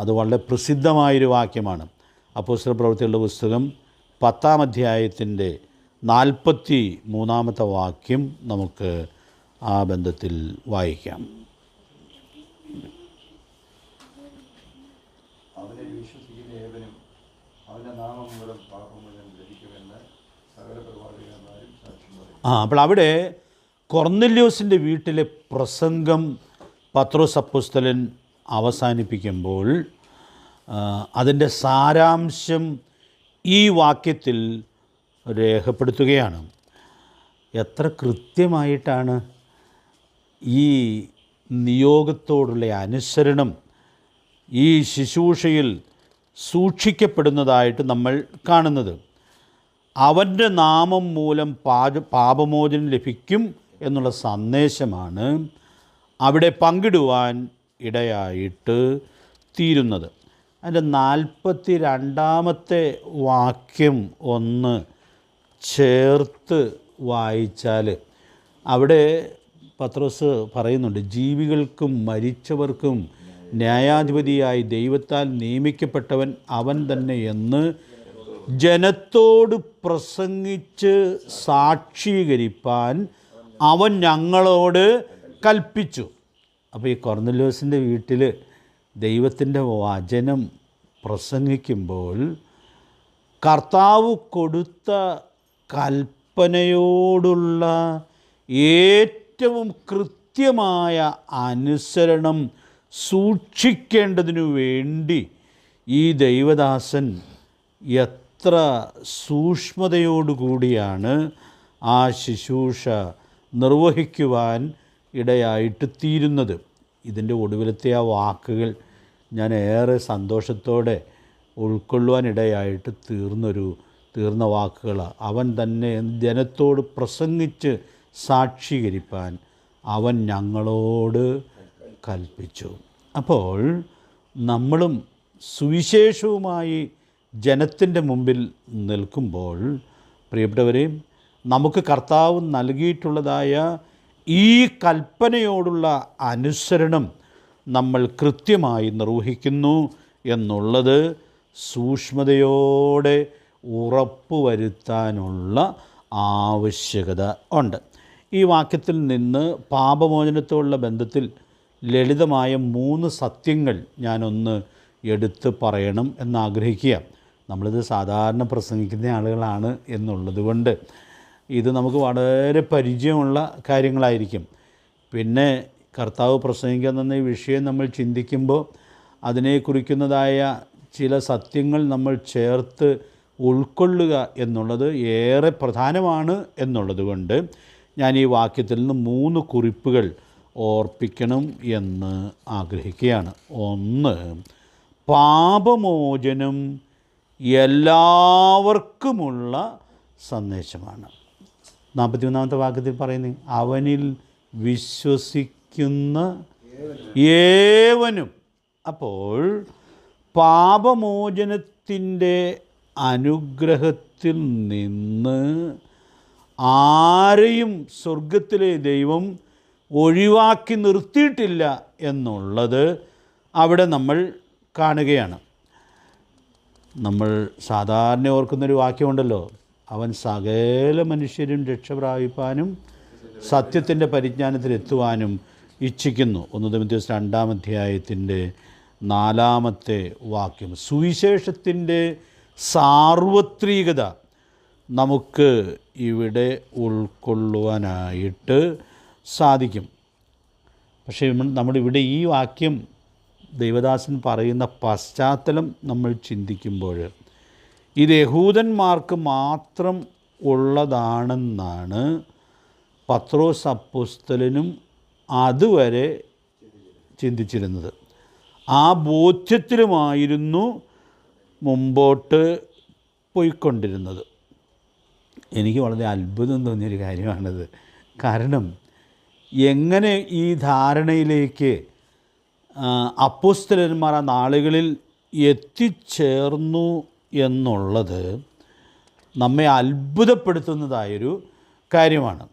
അത് വളരെ പ്രസിദ്ധമായൊരു വാക്യമാണ്. അപ്പോസ്തല പ്രവൃത്തികളുടെ പുസ്തകം 10-ാം അധ്യായത്തിൻ്റെ 43-ാമത്തെ വാക്യം നമുക്ക് ആ ബന്ധത്തിൽ വായിക്കാം. അവനെ വിശ്വസിക്കുന്ന ഏവനും അവൻ്റെ നാമം മൂലം പാപമോചനം ലഭിക്കുമെന്ന് സകല പ്രവാചകന്മാരും സാക്ഷ്യം പറയും. അപ്പോൾ അവിടെ കൊർന്നല്യോസിൻ്റെ വീട്ടിലെ പ്രസംഗം പത്രോസ് അപ്പോസ്തലൻ അവസാനിപ്പിക്കുമ്പോൾ അതിൻ്റെ സാരാംശം ഈ വാക്യത്തിൽ രേഖപ്പെടുത്തുകയാണ്. എത്ര കൃത്യമായിട്ടാണ് ഈ നിയോഗത്തോടുള്ള അനുസരണം ഈ ശുശ്രൂഷയിൽ സൂക്ഷിക്കപ്പെടുന്നതായിട്ട് നമ്മൾ കാണുന്നത്. അവൻ്റെ നാമം മൂലം പാപമോചനം ലഭിക്കും എന്നുള്ള സന്ദേശമാണ് അവിടെ പങ്കിടുവാൻ ഇടയായിട്ട് തീരുന്നത്. അതിൻ്റെ 42-ാമത്തെ വാക്യം ഒന്ന് ചേർത്ത് വായിച്ചാൽ അവിടെ പത്രോസ് പറയുന്നുണ്ട്, ജീവികൾക്കും മരിച്ചവർക്കും ന്യായാധിപതിയായി ദൈവത്താൽ നിയമിക്കപ്പെട്ടവൻ അവൻ തന്നെ എന്ന് ജനത്തോട് പ്രസംഗിച്ച് സാക്ഷീകരിപ്പാൻ അവൻ ഞങ്ങളോട് കൽപ്പിച്ചു. അപ്പോൾ ഈ കൊർന്നല്യോസിൻ്റെ വീട്ടിൽ ദൈവത്തിൻ്റെ വചനം പ്രസംഗിക്കുമ്പോൾ കർത്താവ് കൊടുത്ത കൽപ്പനയോടുള്ള ഏറ്റവും കൃത്യമായ അനുസരണം സൂക്ഷിക്കേണ്ടതിനു വേണ്ടി ഈ ദൈവദാസൻ എത്ര സൂക്ഷ്മതയോടുകൂടിയാണ് ആ ശുശ്രൂഷ നിർവഹിക്കുവാൻ ഇടയായിട്ട് തീരുന്നത്. ഇതിൻ്റെ ഒടുവിലത്തെ ആ വാക്കുകൾ ഞാൻ ഏറെ സന്തോഷത്തോടെ ഉൾക്കൊള്ളുവാനിടയായിട്ട് തീർന്ന വാക്കുകളാണ്. അവൻ തന്നെ ജനത്തോട് പ്രസംഗിച്ച് സാക്ഷീകരിപ്പാൻ അവൻ ഞങ്ങളോട് കൽപ്പിച്ചു. അപ്പോൾ നമ്മളും സുവിശേഷവുമായി ജനത്തിൻ്റെ മുമ്പിൽ നിൽക്കുമ്പോൾ പ്രിയപ്പെട്ടവരെ, നമുക്ക് കർത്താവ് നൽകിയിട്ടുള്ളതായ ഈ കൽപ്പനയോടുള്ള അനുസരണം നമ്മൾ കൃത്യമായി നിർവഹിക്കുന്നു എന്നുള്ളത് സൂക്ഷ്മതയോടെ ഉറപ്പുവരുത്താനുള്ള ആവശ്യകത ഉണ്ട്. ഈ വാക്യത്തിൽ നിന്ന് പാപമോചനത്തോടുള്ള ബന്ധത്തിൽ ലളിതമായ 3 സത്യങ്ങൾ ഞാനൊന്ന് എടുത്ത് പറയണം എന്നാഗ്രഹിക്കുക. നമ്മളിത് സാധാരണ പ്രസംഗിക്കുന്ന ആളുകളാണ് എന്നുള്ളത് കൊണ്ട് ഇത് നമുക്ക് വളരെ പരിചയമുള്ള കാര്യങ്ങളായിരിക്കും. പിന്നെ കർത്താവ് പ്രസംഗിക്കാൻ തന്ന ഈ വിഷയം നമ്മൾ ചിന്തിക്കുമ്പോൾ അതിനെ കുറിക്കുന്നതായ ചില സത്യങ്ങൾ നമ്മൾ ചേർത്ത് ഉൾക്കൊള്ളുക എന്നുള്ളത് ഏറെ പ്രധാനമാണ് എന്നുള്ളത് കൊണ്ട് ഞാൻ ഈ വാക്യത്തിൽ നിന്ന് 3 കുറിപ്പുകൾ ഓർപ്പിക്കണം എന്ന് ആഗ്രഹിക്കുകയാണ്. 1, പാപമോചനം എല്ലാവർക്കുമുള്ള സന്ദേശമാണ്. 41-ാമത്തെ വാക്യത്തിൽ പറയുന്നത്, അവനിൽ വിശ്വസിക്കുന്ന ഏവനും. അപ്പോൾ പാപമോചനത്തിൻ്റെ അനുഗ്രഹത്തിൽ നിന്ന് ആരെയും സ്വർഗത്തിലെ ദൈവം ഒഴിവാക്കി നിർത്തിയിട്ടില്ല എന്നുള്ളത് അവിടെ നമ്മൾ കാണുകയാണ്. നമ്മൾ സാധാരണ ഓർക്കുന്നൊരു വാക്യമുണ്ടല്ലോ, അവൻ സകല മനുഷ്യരും രക്ഷ പ്രാപിപ്പാനും സത്യത്തിൻ്റെ പരിജ്ഞാനത്തിലെത്തുവാനും ഇച്ഛിക്കുന്നു. 1 തിമോഥെയോസ് 2-ാം അധ്യായത്തിൻ്റെ 4-ാമത്തെ വാക്യം. സുവിശേഷത്തിൻ്റെ സാർവത്രികത നമുക്ക് ഇവിടെ ഉൾക്കൊള്ളുവാനായിട്ട് സാധിക്കും. പക്ഷേ നമ്മളിവിടെ ഈ വാക്യം ദൈവദാസൻ പറയുന്ന പശ്ചാത്തലം നമ്മൾ ചിന്തിക്കുമ്പോൾ ഇത് യഹൂദന്മാർക്ക് മാത്രം ഉള്ളതാണെന്നാണ് പത്രോസ് അപ്പോസ്തലനും അതുവരെ ചിന്തിച്ചിരുന്നത്. ആ ബോധ്യത്തിലുമായിരുന്നു മുമ്പോട്ട് പോയിക്കൊണ്ടിരുന്നത്. എനിക്ക് വളരെ അത്ഭുതം തോന്നിയൊരു കാര്യമാണിത്. കാരണം എങ്ങനെ ഈ ധാരണയിലേക്ക് അപ്പോസ്തലന്മാർ ആ നാളുകളിൽ എത്തിച്ചേർന്നു എന്നുള്ളത് നമ്മെ അത്ഭുതപ്പെടുത്തുന്നതായൊരു കാര്യമാണ്.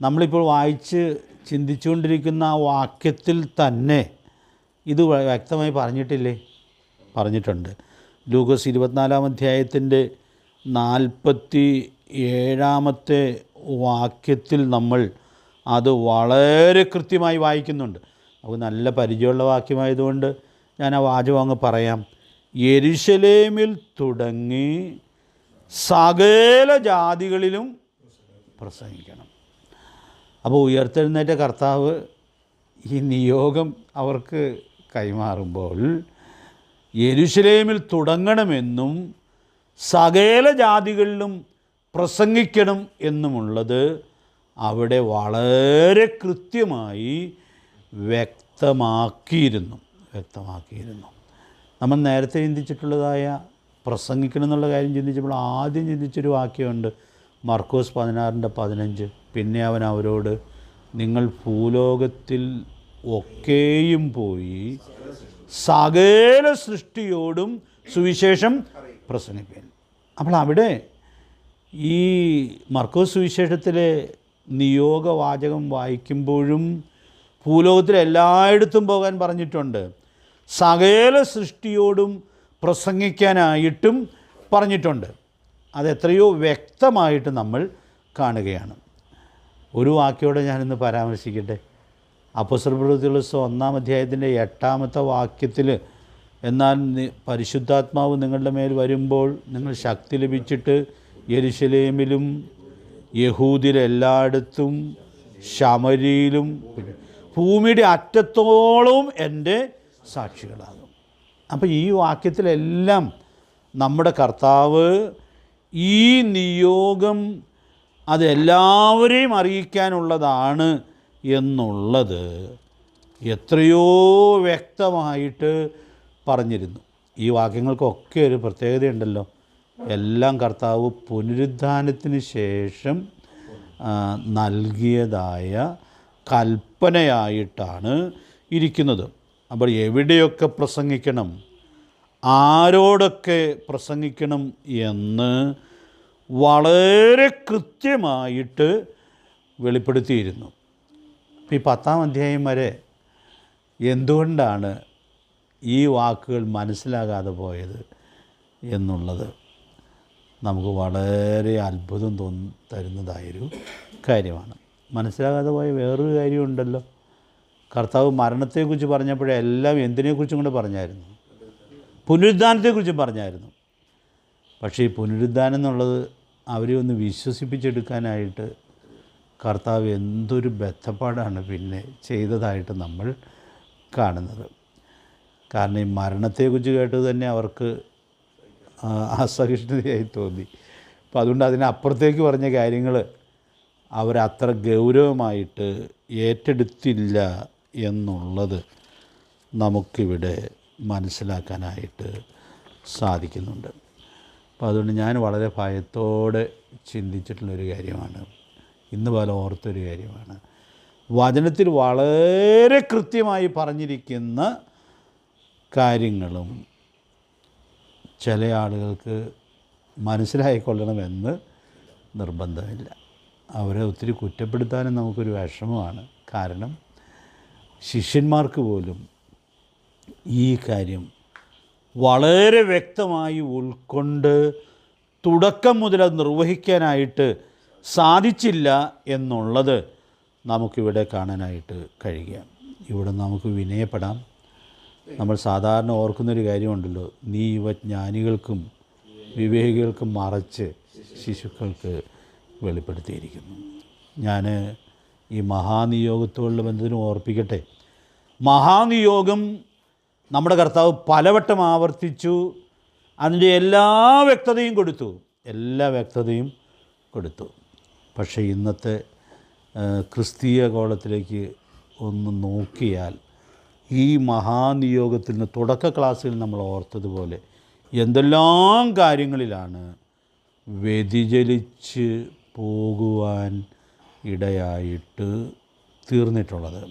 നമ്മളിപ്പോൾ വായിച്ച് ചിന്തിച്ചുകൊണ്ടിരിക്കുന്ന ആ വാക്യത്തിൽ തന്നെ ഇത് വ്യക്തമായി പറഞ്ഞിട്ടുണ്ട്. ലൂക്കോസ് 24-ാം അധ്യായത്തിൻ്റെ 47-ാമത്തെ വാക്യത്തിൽ നമ്മൾ അത് വളരെ കൃത്യമായി വായിക്കുന്നുണ്ട്. നമുക്ക് നല്ല പരിചയമുള്ള വാക്യമായതുകൊണ്ട് ഞാൻ ആ വാചകം അങ്ങ് പറയാം. യെരുശലേമിൽ തുടങ്ങി സകല ജാതികളിലും പ്രസംഗിക്കണം. അപ്പോൾ ഉയർത്തെഴുന്നേറ്റ കർത്താവ് ഈ നിയോഗം അവർക്ക് കൈമാറുമ്പോൾ യെരുശലേമിൽ തുടങ്ങണമെന്നും സകല ജാതികളിലും പ്രസംഗിക്കണം എന്നുമുള്ളത് അവിടെ വളരെ കൃത്യമായി വ്യക്തമാക്കിയിരുന്നു. നമ്മൾ നേരത്തെ ചിന്തിച്ചിട്ടുള്ളതായ പ്രസംഗിക്കണം എന്നുള്ള കാര്യം ചിന്തിച്ചപ്പോൾ ആദ്യം ചിന്തിച്ചൊരു വാക്യമുണ്ട്, മർക്കോസ് 16:15. പിന്നെ അവൻ അവരോട്, നിങ്ങൾ ഭൂലോകത്തിൽ ഒക്കെയും പോയി സകല സൃഷ്ടിയോടും സുവിശേഷം പ്രസംഗിപ്പിൻ. അപ്പോൾ അവിടെ ഈ മർക്കോസ് സുവിശേഷത്തിലെ നിയോഗവാചകം വായിക്കുമ്പോഴും ഭൂലോകത്തിൽ എല്ലായിടത്തും പോകാൻ പറഞ്ഞിട്ടുണ്ട്. സകല സൃഷ്ടിയോടും പ്രസംഗിക്കാനായിട്ടും പറഞ്ഞിട്ടുണ്ട്. അതെത്രയോ വ്യക്തമായിട്ട് നമ്മൾ കാണുകയാണ്. ഒരു വാക്യോടെ ഞാനിന്ന് പരാമർശിക്കട്ടെ. അപ്പോസ്തലപ്രവൃത്തികളുടെ 1-ാം അധ്യായത്തിൻ്റെ 8-ാമത്തെ വാക്യത്തിൽ, എന്നാൽ പരിശുദ്ധാത്മാവ് നിങ്ങളുടെ മേൽ വരുമ്പോൾ നിങ്ങൾ ശക്തി ലഭിച്ചിട്ട് യെരുശലേമിലും യഹൂദിലെല്ലായിടത്തും ശമരിയിലും ഭൂമിയുടെ അറ്റത്തോളവും എൻ്റെ സാക്ഷികളാകും. അപ്പോൾ ഈ വാക്യത്തിലെല്ലാം നമ്മുടെ കർത്താവ് ഈ നിയോഗം അതെല്ലാവരെയും അറിയിക്കാനുള്ളതാണ് എന്നുള്ളത് എത്രയോ വ്യക്തമായിട്ട് പറഞ്ഞിരുന്നു. ഈ വാക്യങ്ങൾക്കൊക്കെ ഒരു പ്രത്യേകതയുണ്ടല്ലോ. എല്ലാം കർത്താവ് പുനരുദ്ധാനത്തിന് ശേഷം നൽകിയതായ കൽപ്പനയായിട്ടാണ് ഇരിക്കുന്നത്. അപ്പോൾ എവിടെയൊക്കെ പ്രസംഗിക്കണം, ആരോടൊക്കെ പ്രസംഗിക്കണം എന്ന് വളരെ കൃത്യമായിട്ട് വെളിപ്പെടുത്തിയിരുന്നു. ഈ 10-ാം അധ്യായം വരെ എന്തുകൊണ്ടാണ് ഈ വാക്കുകൾ മനസ്സിലാകാതെ പോയത് എന്നുള്ളത് നമുക്ക് വളരെ അത്ഭുതം തരുന്നതായൊരു കാര്യമാണ്. മനസ്സിലാകാതെ പോയ വേറൊരു കാര്യമുണ്ടല്ലോ. കർത്താവ് മരണത്തെക്കുറിച്ച് പറഞ്ഞപ്പോഴെല്ലാം എന്തിനെക്കുറിച്ചും കൂടെ പറഞ്ഞായിരുന്നു, പുനരുദ്ധാനത്തെക്കുറിച്ചും പറഞ്ഞായിരുന്നു. പക്ഷേ ഈ പുനരുദ്ധാനം എന്നുള്ളത് അവരെ ഒന്ന് വിശ്വസിപ്പിച്ചെടുക്കാനായിട്ട് കർത്താവ് എന്തൊരു ബദ്ധപ്പാടാണ് പിന്നെ ചെയ്തതായിട്ട് നമ്മൾ കാണുന്നത്. കാരണം ഈ മരണത്തെക്കുറിച്ച് കേട്ടത് തന്നെ അവർക്ക് അസഹിഷ്ണുതയായി തോന്നി. അപ്പോൾ അതുകൊണ്ട് അതിനപ്പുറത്തേക്ക് പറഞ്ഞ കാര്യങ്ങൾ അവരത്ര ഗൗരവമായിട്ട് ഏറ്റെടുത്തില്ല എന്നുള്ളത് നമുക്കിവിടെ മനസ്സിലാക്കാനായിട്ട് സാധിക്കുന്നുണ്ട്. അപ്പോൾ അതുകൊണ്ട് ഞാൻ വളരെ ഭയത്തോടെ ചിന്തിച്ചിട്ടുള്ളൊരു കാര്യമാണ്, ഇന്ന് പോലെ ഓർത്തൊരു കാര്യമാണ്. വചനത്തിൽ വളരെ കൃത്യമായി പറഞ്ഞിരിക്കുന്ന കാര്യങ്ങളും ചില ആളുകൾക്ക് മനസ്സിലായിക്കൊള്ളണമെന്ന് നിർബന്ധമില്ല. അവരെ ഒത്തിരി കുറ്റപ്പെടുത്താനും നമുക്കൊരു വിഷമമാണ്. കാരണം ശിഷ്യന്മാർക്ക് പോലും ഈ കാര്യം വളരെ വ്യക്തമായി ഉൾക്കൊണ്ട് തുടക്കം മുതൽ അത് നിർവഹിക്കാനായിട്ട് സാധിച്ചില്ല എന്നുള്ളത് നമുക്കിവിടെ കാണാനായിട്ട് കഴിയുക. ഇവിടെ നമുക്ക് വിനയപ്പെടാം. നമ്മൾ സാധാരണ ഓർക്കുന്നൊരു കാര്യമുണ്ടല്ലോ, നീ ഇവ ജ്ഞാനികൾക്കും വിവേകികൾക്കും മറച്ച് ശിശുക്കൾക്ക് വെളിപ്പെടുത്തിയിരിക്കുന്നു. ഞാൻ ഈ മഹാനിയോഗത്തോടുള്ള ബന്ധത്തിന് ഓർപ്പിക്കട്ടെ. മഹാനിയോഗം നമ്മുടെ കർത്താവ് പലവട്ടം ആവർത്തിച്ചു. അതിൻ്റെ എല്ലാ വ്യക്തതയും കൊടുത്തു. പക്ഷേ ഇന്നത്തെ ക്രിസ്തീയ കോളത്തിലേക്ക് ഒന്ന് നോക്കിയാൽ ഈ മഹാനിയോഗത്തിൽ നിന്ന് തുടക്ക ക്ലാസ്സിൽ നമ്മൾ ഓർത്തതുപോലെ എന്തെല്ലാം കാര്യങ്ങളിലാണ് വ്യതിചലിച്ച് പോകുവാൻ ഇടയായിട്ട് തീർന്നിട്ടുള്ളത്.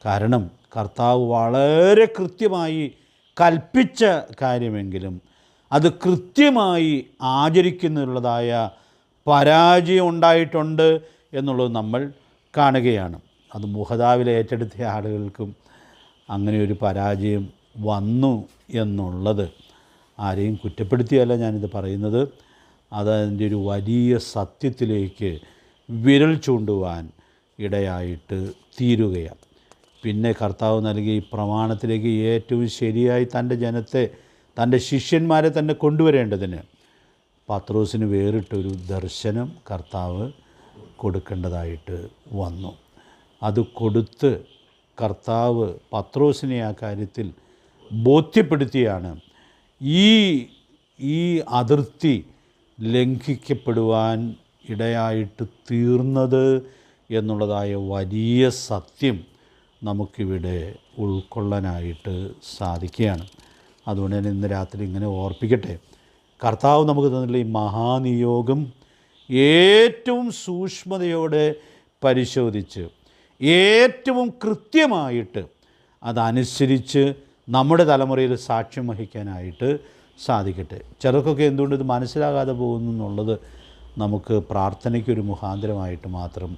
കാരണം കർത്താവ് വളരെ കൃത്യമായി കൽപ്പിച്ച കാര്യമെങ്കിലും അത് കൃത്യമായി ആചരിക്കുന്നതിനുള്ളതായ പരാജയം ഉണ്ടായിട്ടുണ്ട് എന്നുള്ളത് നമ്മൾ കാണുകയാണ്. അത് മുഹദാവിൽ ഏറ്റെടുത്ത ആളുകൾക്കും അങ്ങനെ ഒരു പരാജയം വന്നു എന്നുള്ളത് ആരെയും കുറ്റപ്പെടുത്തിയല്ല ഞാനിത് പറയുന്നത്. അതതിൻ്റെ ഒരു വലിയ സത്യത്തിലേക്ക് വിരൽ ചൂണ്ടുവാൻ ഇടയായിട്ട് തീരുകയാണ്. പിന്നെ കർത്താവ് നൽകിയ ഈ പ്രമാണത്തിലേക്ക് ഏറ്റവും ശരിയായി തൻ്റെ ജനത്തെ, തൻ്റെ ശിഷ്യന്മാരെ തന്നെ കൊണ്ടുവരേണ്ടതിന് പത്രോസിന് വേറിട്ടൊരു ദർശനം കർത്താവ് കൊടുക്കേണ്ടതായിട്ട് വന്നു. അത് കൊടുത്ത് കർത്താവ് പത്രോസിനെ ആ കാര്യത്തിൽ ബോധ്യപ്പെടുത്തിയാണ് ഈ അതിർത്തി ലംഘിക്കപ്പെടുവാൻ ഇടയായിട്ട് തീർന്നത് എന്നുള്ളതായ വലിയ സത്യം നമുക്കിവിടെ ഉൾക്കൊള്ളാനായിട്ട് സാധിക്കുകയാണ്. അതുകൊണ്ട് തന്നെ ഇന്ന് രാത്രി ഇങ്ങനെ ഓർപ്പിക്കട്ടെ, കർത്താവ് നമുക്ക് തന്നിട്ടുള്ള ഈ മഹാനിയോഗം ഏറ്റവും സൂക്ഷ്മതയോടെ പരിശോധിച്ച് ഏറ്റവും കൃത്യമായിട്ട് അതനുസരിച്ച് നമ്മുടെ തലമുറയിൽ സാക്ഷ്യം വഹിക്കാനായിട്ട് സാധിക്കട്ടെ. ചിലർക്കൊക്കെ എന്തുകൊണ്ട് ഇത് മനസ്സിലാകാതെ പോകുന്നു എന്നുള്ളത് നമുക്ക് പ്രാർത്ഥനയ്ക്കൊരു മുഖാന്തരമായിട്ട് മാത്രം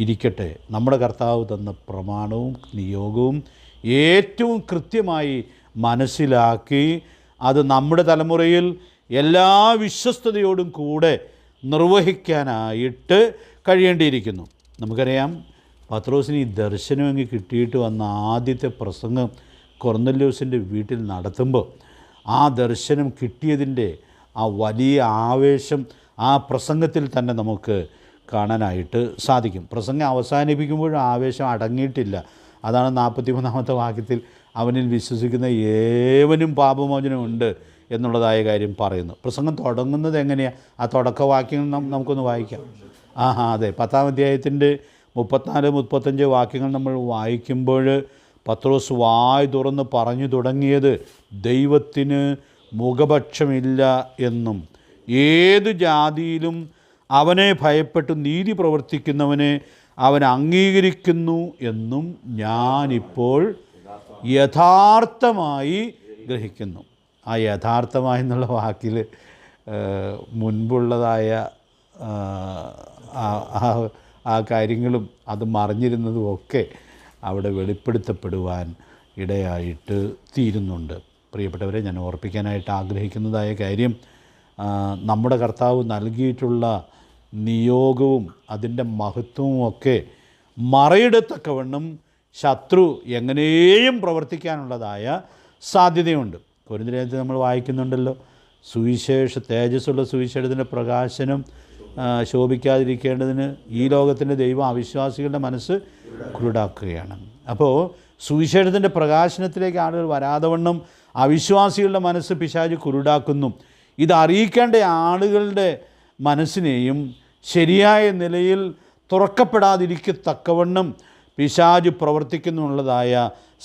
ഇരിക്കട്ടെ. നമ്മുടെ കർത്താവ് തന്ന പ്രമാണവും നിയോഗവും ഏറ്റവും കൃത്യമായി മനസ്സിലാക്കി അത് നമ്മുടെ തലമുറയിൽ എല്ലാ വിശ്വസ്തയോടും കൂടെ നിർവഹിക്കാനായിട്ട് കഴിയേണ്ടിയിരിക്കുന്നു. നമുക്കറിയാം, പത്രോസിന് ഈ ദർശനമെങ്കിൽ കിട്ടിയിട്ട് വന്ന ആദ്യത്തെ പ്രസംഗം കൊർന്നല്യോസിൻ്റെ വീട്ടിൽ നടത്തുമ്പോൾ ആ ദർശനം കിട്ടിയതിൻ്റെ ആ വലിയ ആവേശം ആ പ്രസംഗത്തിൽ തന്നെ നമുക്ക് കാണാനായിട്ട് സാധിക്കും. പ്രസംഗം അവസാനിപ്പിക്കുമ്പോഴും ആവേശം അടങ്ങിയിട്ടില്ല. അതാണ് 43-ാമത്തെ വാക്യത്തിൽ അവനിൽ വിശ്വസിക്കുന്ന ഏവനും പാപമോചനമുണ്ട് എന്നുള്ളതായ കാര്യം പറയുന്നു. പ്രസംഗം തുടങ്ങുന്നത് എങ്ങനെയാണ്? ആ തുടക്കവാക്യങ്ങൾ നമുക്കൊന്ന് വായിക്കാം. അതെ, 10-ാം അധ്യായത്തിൻ്റെ 34-35 വാക്യങ്ങൾ നമ്മൾ വായിക്കുമ്പോൾ പത്രോസ് വായ് തുറന്ന് പറഞ്ഞു തുടങ്ങിയത് ദൈവത്തിന് മുഖപക്ഷമില്ല എന്നും ഏത് ജാതിയിലും അവനെ ഭയപ്പെട്ട് നീതി പ്രവർത്തിക്കുന്നവനെ അവൻ അംഗീകരിക്കുന്നു എന്നും ഞാനിപ്പോൾ യഥാർത്ഥമായി ഗ്രഹിക്കുന്നു. ആ യഥാർത്ഥമായി എന്നുള്ള വാക്കിൽ മുൻപുള്ളതായ ആ കാര്യങ്ങളും അത് മറിഞ്ഞിരുന്നതും ഒക്കെ അവിടെ വെളിപ്പെടുത്തപ്പെടുവാൻ ഇടയായിട്ട് തീരുന്നുണ്ട്. പ്രിയപ്പെട്ടവരെ, ഞാൻ ഓർപ്പിക്കാനായിട്ട് ആഗ്രഹിക്കുന്നതായ കാര്യം, നമ്മുടെ കർത്താവ് നൽകിയിട്ടുള്ള നിയോഗവും അതിൻ്റെ മഹത്വവും ഒക്കെ മറയിടത്തക്കവണ്ണം ശത്രു എങ്ങനെയും പ്രവർത്തിക്കാനുള്ളതായ സാധ്യതയുണ്ട്. കൊരിന്ത്യത്തിൽ നമ്മൾ വായിക്കുന്നുണ്ടല്ലോ, തേജസ്സുള്ള സുവിശേഷത്തിൻ്റെ പ്രകാശനം ശോഭിക്കാതിരിക്കേണ്ടതിന് ഈ ലോകത്തിൻ്റെ ദൈവം അവിശ്വാസികളുടെ മനസ്സ് കുരുടാക്കുകയാണ്. അപ്പോൾ സുവിശേഷത്തിൻ്റെ പ്രകാശനത്തിലേക്ക് ആളുകൾ വരാതെ വണ്ണം അവിശ്വാസികളുടെ മനസ്സ് പിശാച് കുരുടാക്കുന്നു. ഇതറിയിക്കേണ്ട ആളുകളുടെ മനസ്സിനെയും ശരിയായ നിലയിൽ തുറക്കപ്പെടാതിരിക്കത്തക്കവണ്ണം പിശാച് പ്രവർത്തിക്കുന്നുള്ളതായ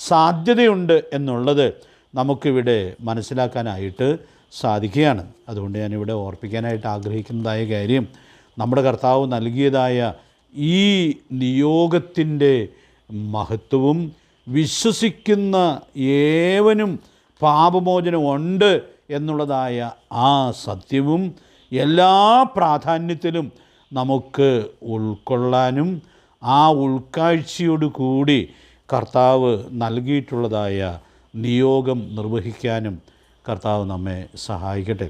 സാധ്യതയുണ്ട് എന്നുള്ളത് നമുക്കിവിടെ മനസ്സിലാക്കാനായിട്ട് സാധിക്കുകയാണ്. അതുകൊണ്ട് ഞാനിവിടെ ഓർപ്പിക്കാനായിട്ട് ആഗ്രഹിക്കുന്നതായ കാര്യം, നമ്മുടെ കർത്താവ് നൽകിയതായ ഈ നിയോഗത്തിൻ്റെ മഹത്വവും വിശ്വസിക്കുന്ന ഏവനും പാപമോചനമുണ്ട് എന്നുള്ളതായ ആ സത്യവും എല്ലാ പ്രാധാന്യത്തിലും നമുക്ക് ഉൾക്കൊള്ളാനും ആ ഉൾക്കാഴ്ചയോടു കൂടി കർത്താവ് നൽകിയിട്ടുള്ളതായ നിയോഗം നിർവഹിക്കാനും കർത്താവ് നമ്മെ സഹായിക്കട്ടെ.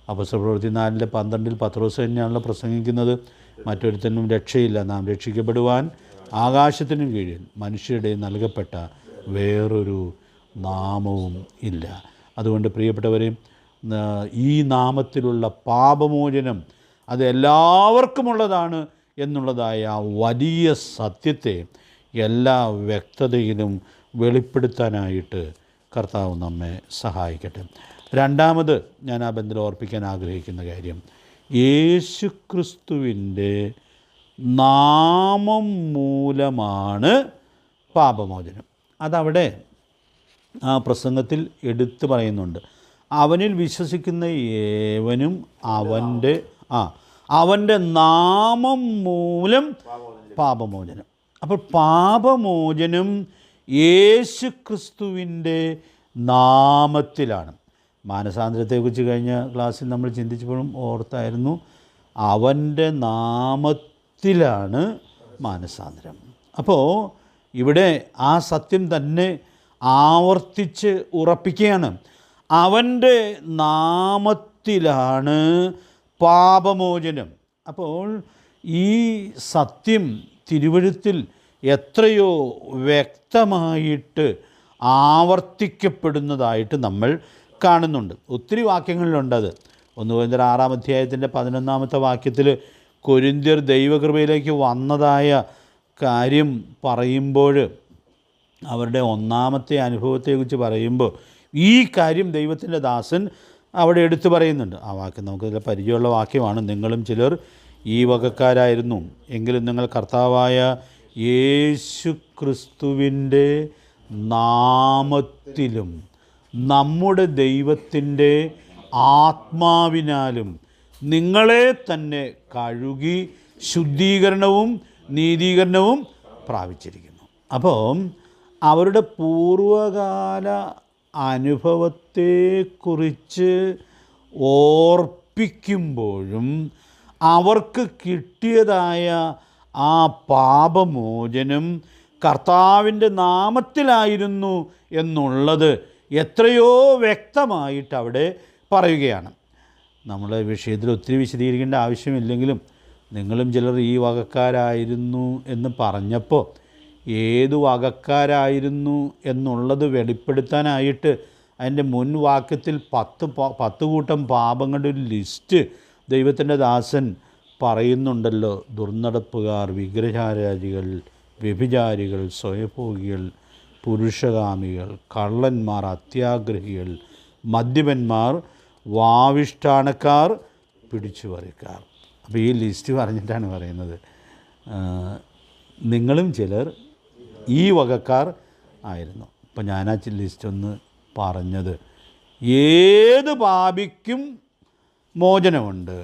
അപ്പോസ്തലപ്രവൃത്തി 4:12 പത്രോസ് തന്നെയാണല്ലോ പ്രസംഗിക്കുന്നത്, മറ്റൊരുത്തനും രക്ഷയില്ല, നാം രക്ഷിക്കപ്പെടുവാൻ ആകാശത്തിനും കീഴിൽ മനുഷ്യരുടെ നൽകപ്പെട്ട വേറൊരു നാമവും ഇല്ല. അതുകൊണ്ട് പ്രിയപ്പെട്ടവരെ, ഈ നാമത്തിലുള്ള പാപമോചനം അത് എല്ലാവർക്കുമുള്ളതാണ് എന്നുള്ളതായ ആ വലിയ സത്യത്തെ എല്ലാ വ്യക്തതയിലും വെളിപ്പെടുത്താനായിട്ട് കർത്താവ് നമ്മെ സഹായിക്കട്ടെ. രണ്ടാമത് ഞാൻ ആ ബന്ധത്തിൽ ഓർപ്പിക്കാൻ ആഗ്രഹിക്കുന്ന കാര്യം, യേശുക്രിസ്തുവിൻ്റെ നാമം മൂലമാണ് പാപമോചനം. അതവിടെ ആ പ്രസംഗത്തിൽ എടുത്തു പറയുന്നുണ്ട്. അവനിൽ വിശ്വസിക്കുന്ന ഏവനും അവൻ്റെ നാമം മൂലം പാപമോചനം. അപ്പോൾ പാപമോചനം യേശുക്രിസ്തുവിൻ്റെ നാമത്തിലാണ്. മാനസാന്തരത്തെക്കുറിച്ച് കഴിഞ്ഞ ക്ലാസ്സിൽ നമ്മൾ ചിന്തിച്ചപ്പോഴും ഓർത്തായിരുന്നു, അവൻ്റെ നാമത്തിലാണ് മാനസാന്തരം. അപ്പോൾ ഇവിടെ ആ സത്യം തന്നെ ആവർത്തിച്ച് ഉറപ്പിക്കുകയാണ്. അവൻ്റെ നാമത്തിലാണ് പാപമോചനം. അപ്പോൾ ഈ സത്യം തിരുവെഴുത്തിൽ എത്രയോ വ്യക്തമായിട്ട് ആവർത്തിക്കപ്പെടുന്നതായിട്ട് നമ്മൾ കാണുന്നുണ്ട്. ഒത്തിരി വാക്യങ്ങളിലുണ്ടത്. 1 കൊരിന്ത്യർ 6-ാം അധ്യായത്തിൻ്റെ 11-ാമത്തെ വാക്യത്തിൽ കൊരിന്ത്യർ ദൈവകൃപയിലേക്ക് വന്നതായ കാര്യം പറയുമ്പോൾ, അവരുടെ ഒന്നാമത്തെ അനുഭവത്തെക്കുറിച്ച് പറയുമ്പോൾ ഈ കാര്യം ദൈവത്തിൻ്റെ ദാസൻ അവിടെ എടുത്തു പറയുന്നുണ്ട്. ആ വാക്യം നമുക്ക് നല്ല പരിചയമുള്ള വാക്യമാണ്. നിങ്ങളും ചിലർ ഈ വകക്കാരായിരുന്നു, എങ്കിലും നിങ്ങൾ കർത്താവായ യേശുക്രിസ്തുവിൻ്റെ നാമത്തിലും നമ്മുടെ ദൈവത്തിൻ്റെ ആത്മാവിനാലും നിങ്ങളെ തന്നെ കഴുകി ശുദ്ധീകരണവും നീതീകരണവും പ്രാപിച്ചിരിക്കുന്നു. അപ്പോൾ അവരുടെ പൂർവകാല അനുഭവത്തെക്കുറിച്ച് ഓർപ്പിക്കുമ്പോഴും അവർക്ക് കിട്ടിയതായ ആ പാപമോചനം കർത്താവിൻ്റെ നാമത്തിലായിരുന്നു എന്നുള്ളത് എത്രയോ വ്യക്തമായിട്ട് അവിടെ പറയുകയാണ്. നമ്മൾ വിഷയത്തിൽ ഒത്തിരി വിശദീകരിക്കേണ്ട ആവശ്യമില്ലെങ്കിലും നിങ്ങളും ചിലർ ഈ വകക്കാരായിരുന്നു എന്ന് പറഞ്ഞപ്പോൾ ഏതു വകക്കാരായിരുന്നു എന്നുള്ളത് വെളിപ്പെടുത്താനായിട്ട് അതിൻ്റെ മുൻ വാക്യത്തിൽ 10 കൂട്ടം പാപങ്ങളുടെ ഒരു ലിസ്റ്റ് ദൈവത്തിൻ്റെ ദാസൻ പറയുന്നുണ്ടല്ലോ. ദുർനടപ്പുകാർ, വിഗ്രഹാരാധികൾ, വ്യഭിചാരികൾ, സ്വയഭോഗികൾ, പുരുഷകാമികൾ, കള്ളന്മാർ, അത്യാഗ്രഹികൾ, മദ്യപന്മാർ, വാവിഷ്ഠാനക്കാർ, പിടിച്ചുപറിക്കാർ. അപ്പോൾ ഈ ലിസ്റ്റ് പറഞ്ഞിട്ടാണ് പറയുന്നത് നിങ്ങളും ചിലർ ഈ വകക്കാർ ആയിരുന്നു. അപ്പം ഞാൻ ആ ലിസ്റ്റ് ഒന്ന് പറഞ്ഞത്, ഏത് പാപിക്കും മോചനമുണ്ട്,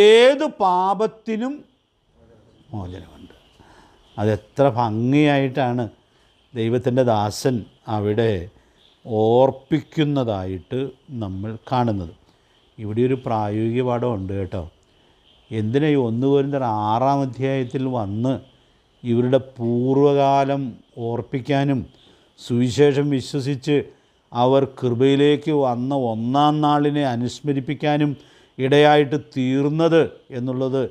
ഏത് പാപത്തിനും മോചനമുണ്ട്. അതെത്ര ഭംഗിയായിട്ടാണ് ദൈവത്തിൻ്റെ ദാസൻ അവിടെ ഓർപ്പിക്കുന്നതായിട്ട് നമ്മൾ കാണുന്നത്. ഇവിടെ ഒരു പ്രായോഗിക പാഠമുണ്ട് കേട്ടോ. എന്തിനാ ഈ 1 കൊരിന്ത്യർ 6-ാം അധ്യായത്തിൽ വന്ന് ഇവരുടെ പൂർവ്വകാലം ഓർപ്പിക്കാനും സുവിശേഷം വിശ്വസിച്ച് അവർ കൃപയിലേക്ക് വന്ന 1-ാം നാളിനെ അനുസ്മരിപ്പിക്കാനും ഇടയായിട്ട് തീർന്നത് എന്നുള്ളത്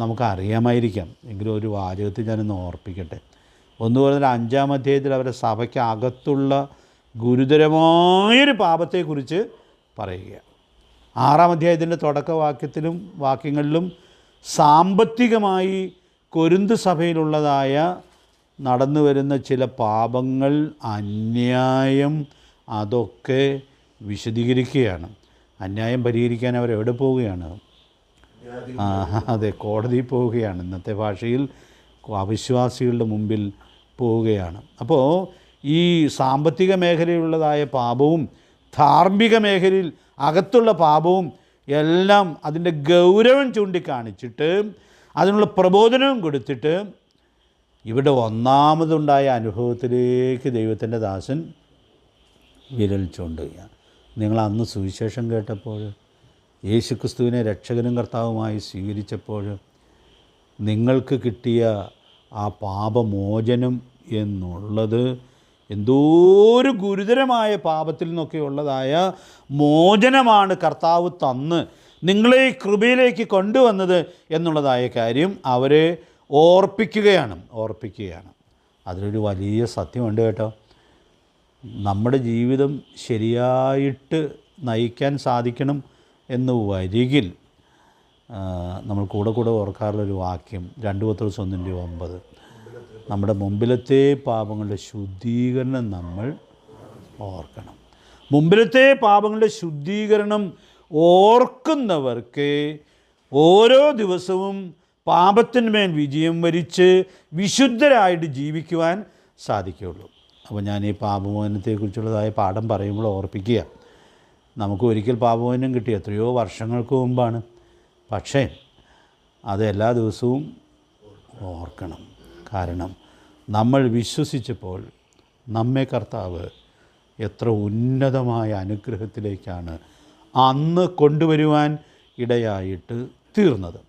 നമുക്കറിയാമായിരിക്കാം. എങ്കിലും ഒരു വാചകത്തിൽ ഞാനൊന്ന് ഓർപ്പിക്കട്ടെ. 1 കൊരിന്ത്യർ 5-ാം അധ്യായത്തിൽ അവരുടെ സഭയ്ക്ക് അകത്തുള്ള ഗുരുതരമായൊരു പാപത്തെക്കുറിച്ച് പറയുക. 6-ാം അധ്യായത്തിൻ്റെ തുടക്കവാക്യത്തിലും വാക്യങ്ങളിലും സാമ്പത്തികമായി കൊരിന്ത് സഭയിലുള്ളതായ നടന്നു വരുന്ന ചില പാപങ്ങൾ, അന്യായം, അതൊക്കെ വിശദീകരിക്കുകയാണ്. അന്യായം പരിഹരിക്കാൻ അവരെവിടെ പോവുകയാണ്? അതെ, കോടതിയിൽ പോവുകയാണ്. ഇന്നത്തെ ഭാഷയിൽ അവിശ്വാസികളുടെ മുമ്പിൽ പോവുകയാണ്. അപ്പോൾ ഈ സാമ്പത്തിക മേഖലയിലുള്ളതായ പാപവും ധാർമ്മിക മേഖലയിൽ അകത്തുള്ള പാപവും എല്ലാം അതിൻ്റെ ഗൗരവം ചൂണ്ടിക്കാണിച്ചിട്ട് അതിനുള്ള പ്രബോധനവും കൊടുത്തിട്ട് ഇവിടെ ഒന്നാമതുണ്ടായ അനുഭവത്തിലേക്ക് ദൈവത്തിൻ്റെ ദാസൻ വിരൽ ചൂണ്ടുകയാണ്. നിങ്ങൾ അന്ന് സുവിശേഷം കേട്ടപ്പോൾ, യേശുക്രിസ്തുവിനെ രക്ഷകനും കർത്താവുമായി സ്വീകരിച്ചപ്പോൾ നിങ്ങൾക്ക് കിട്ടിയ ആ പാപമോചനം എന്നുള്ളത് എന്തോരു ഗുരുതരമായ പാപത്തിൽ നിന്നൊക്കെ ഉള്ളതായ മോചനമാണ് കർത്താവ് തന്ന് നിങ്ങളെ ഈ കൃപയിലേക്ക് കൊണ്ടുവന്നത് എന്നുള്ളതായ കാര്യം അവരെ ഓർപ്പിക്കുകയാണ്. അതിലൊരു വലിയ സത്യമുണ്ട് കേട്ടോ. നമ്മുടെ ജീവിതം ശരിയായിട്ട് നയിക്കാൻ സാധിക്കണം എന്ന് വരികിൽ നമ്മൾ കൂടെ ഓർക്കാറുള്ളൊരു വാക്യം 2 പത്രോസ് 1:9, നമ്മുടെ മുമ്പിലത്തെ പാപങ്ങളുടെ ശുദ്ധീകരണം നമ്മൾ ഓർക്കണം. മുമ്പിലത്തെ പാപങ്ങളുടെ ശുദ്ധീകരണം ഓർക്കുന്നവർക്ക് ഓരോ ദിവസവും പാപത്തിന്മേൽ വിജയം വരിച്ച് വിശുദ്ധരായിട്ട് ജീവിക്കുവാൻ സാധിക്കുകയുള്ളൂ. അപ്പോൾ ഞാൻ ഈ പാപമോചനത്തെക്കുറിച്ചുള്ളതായ പാഠം പറയുമ്പോൾ ഓർപ്പിക്കുക, നമുക്ക് ഒരിക്കൽ പാപമോചനം കിട്ടി എത്രയോ വർഷങ്ങൾക്ക് മുമ്പാണ്. പക്ഷേ അത് എല്ലാ ദിവസവും ഓർക്കണം. കാരണം നമ്മൾ വിശ്വസിച്ചപ്പോൾ നമ്മെ കർത്താവ് എത്ര ഉന്നതമായ അനുഗ്രഹത്തിലേക്കാണ് അന്ന് കൊണ്ടുവരുവാൻ ഇടയായിട്ട് തീർന്നത്.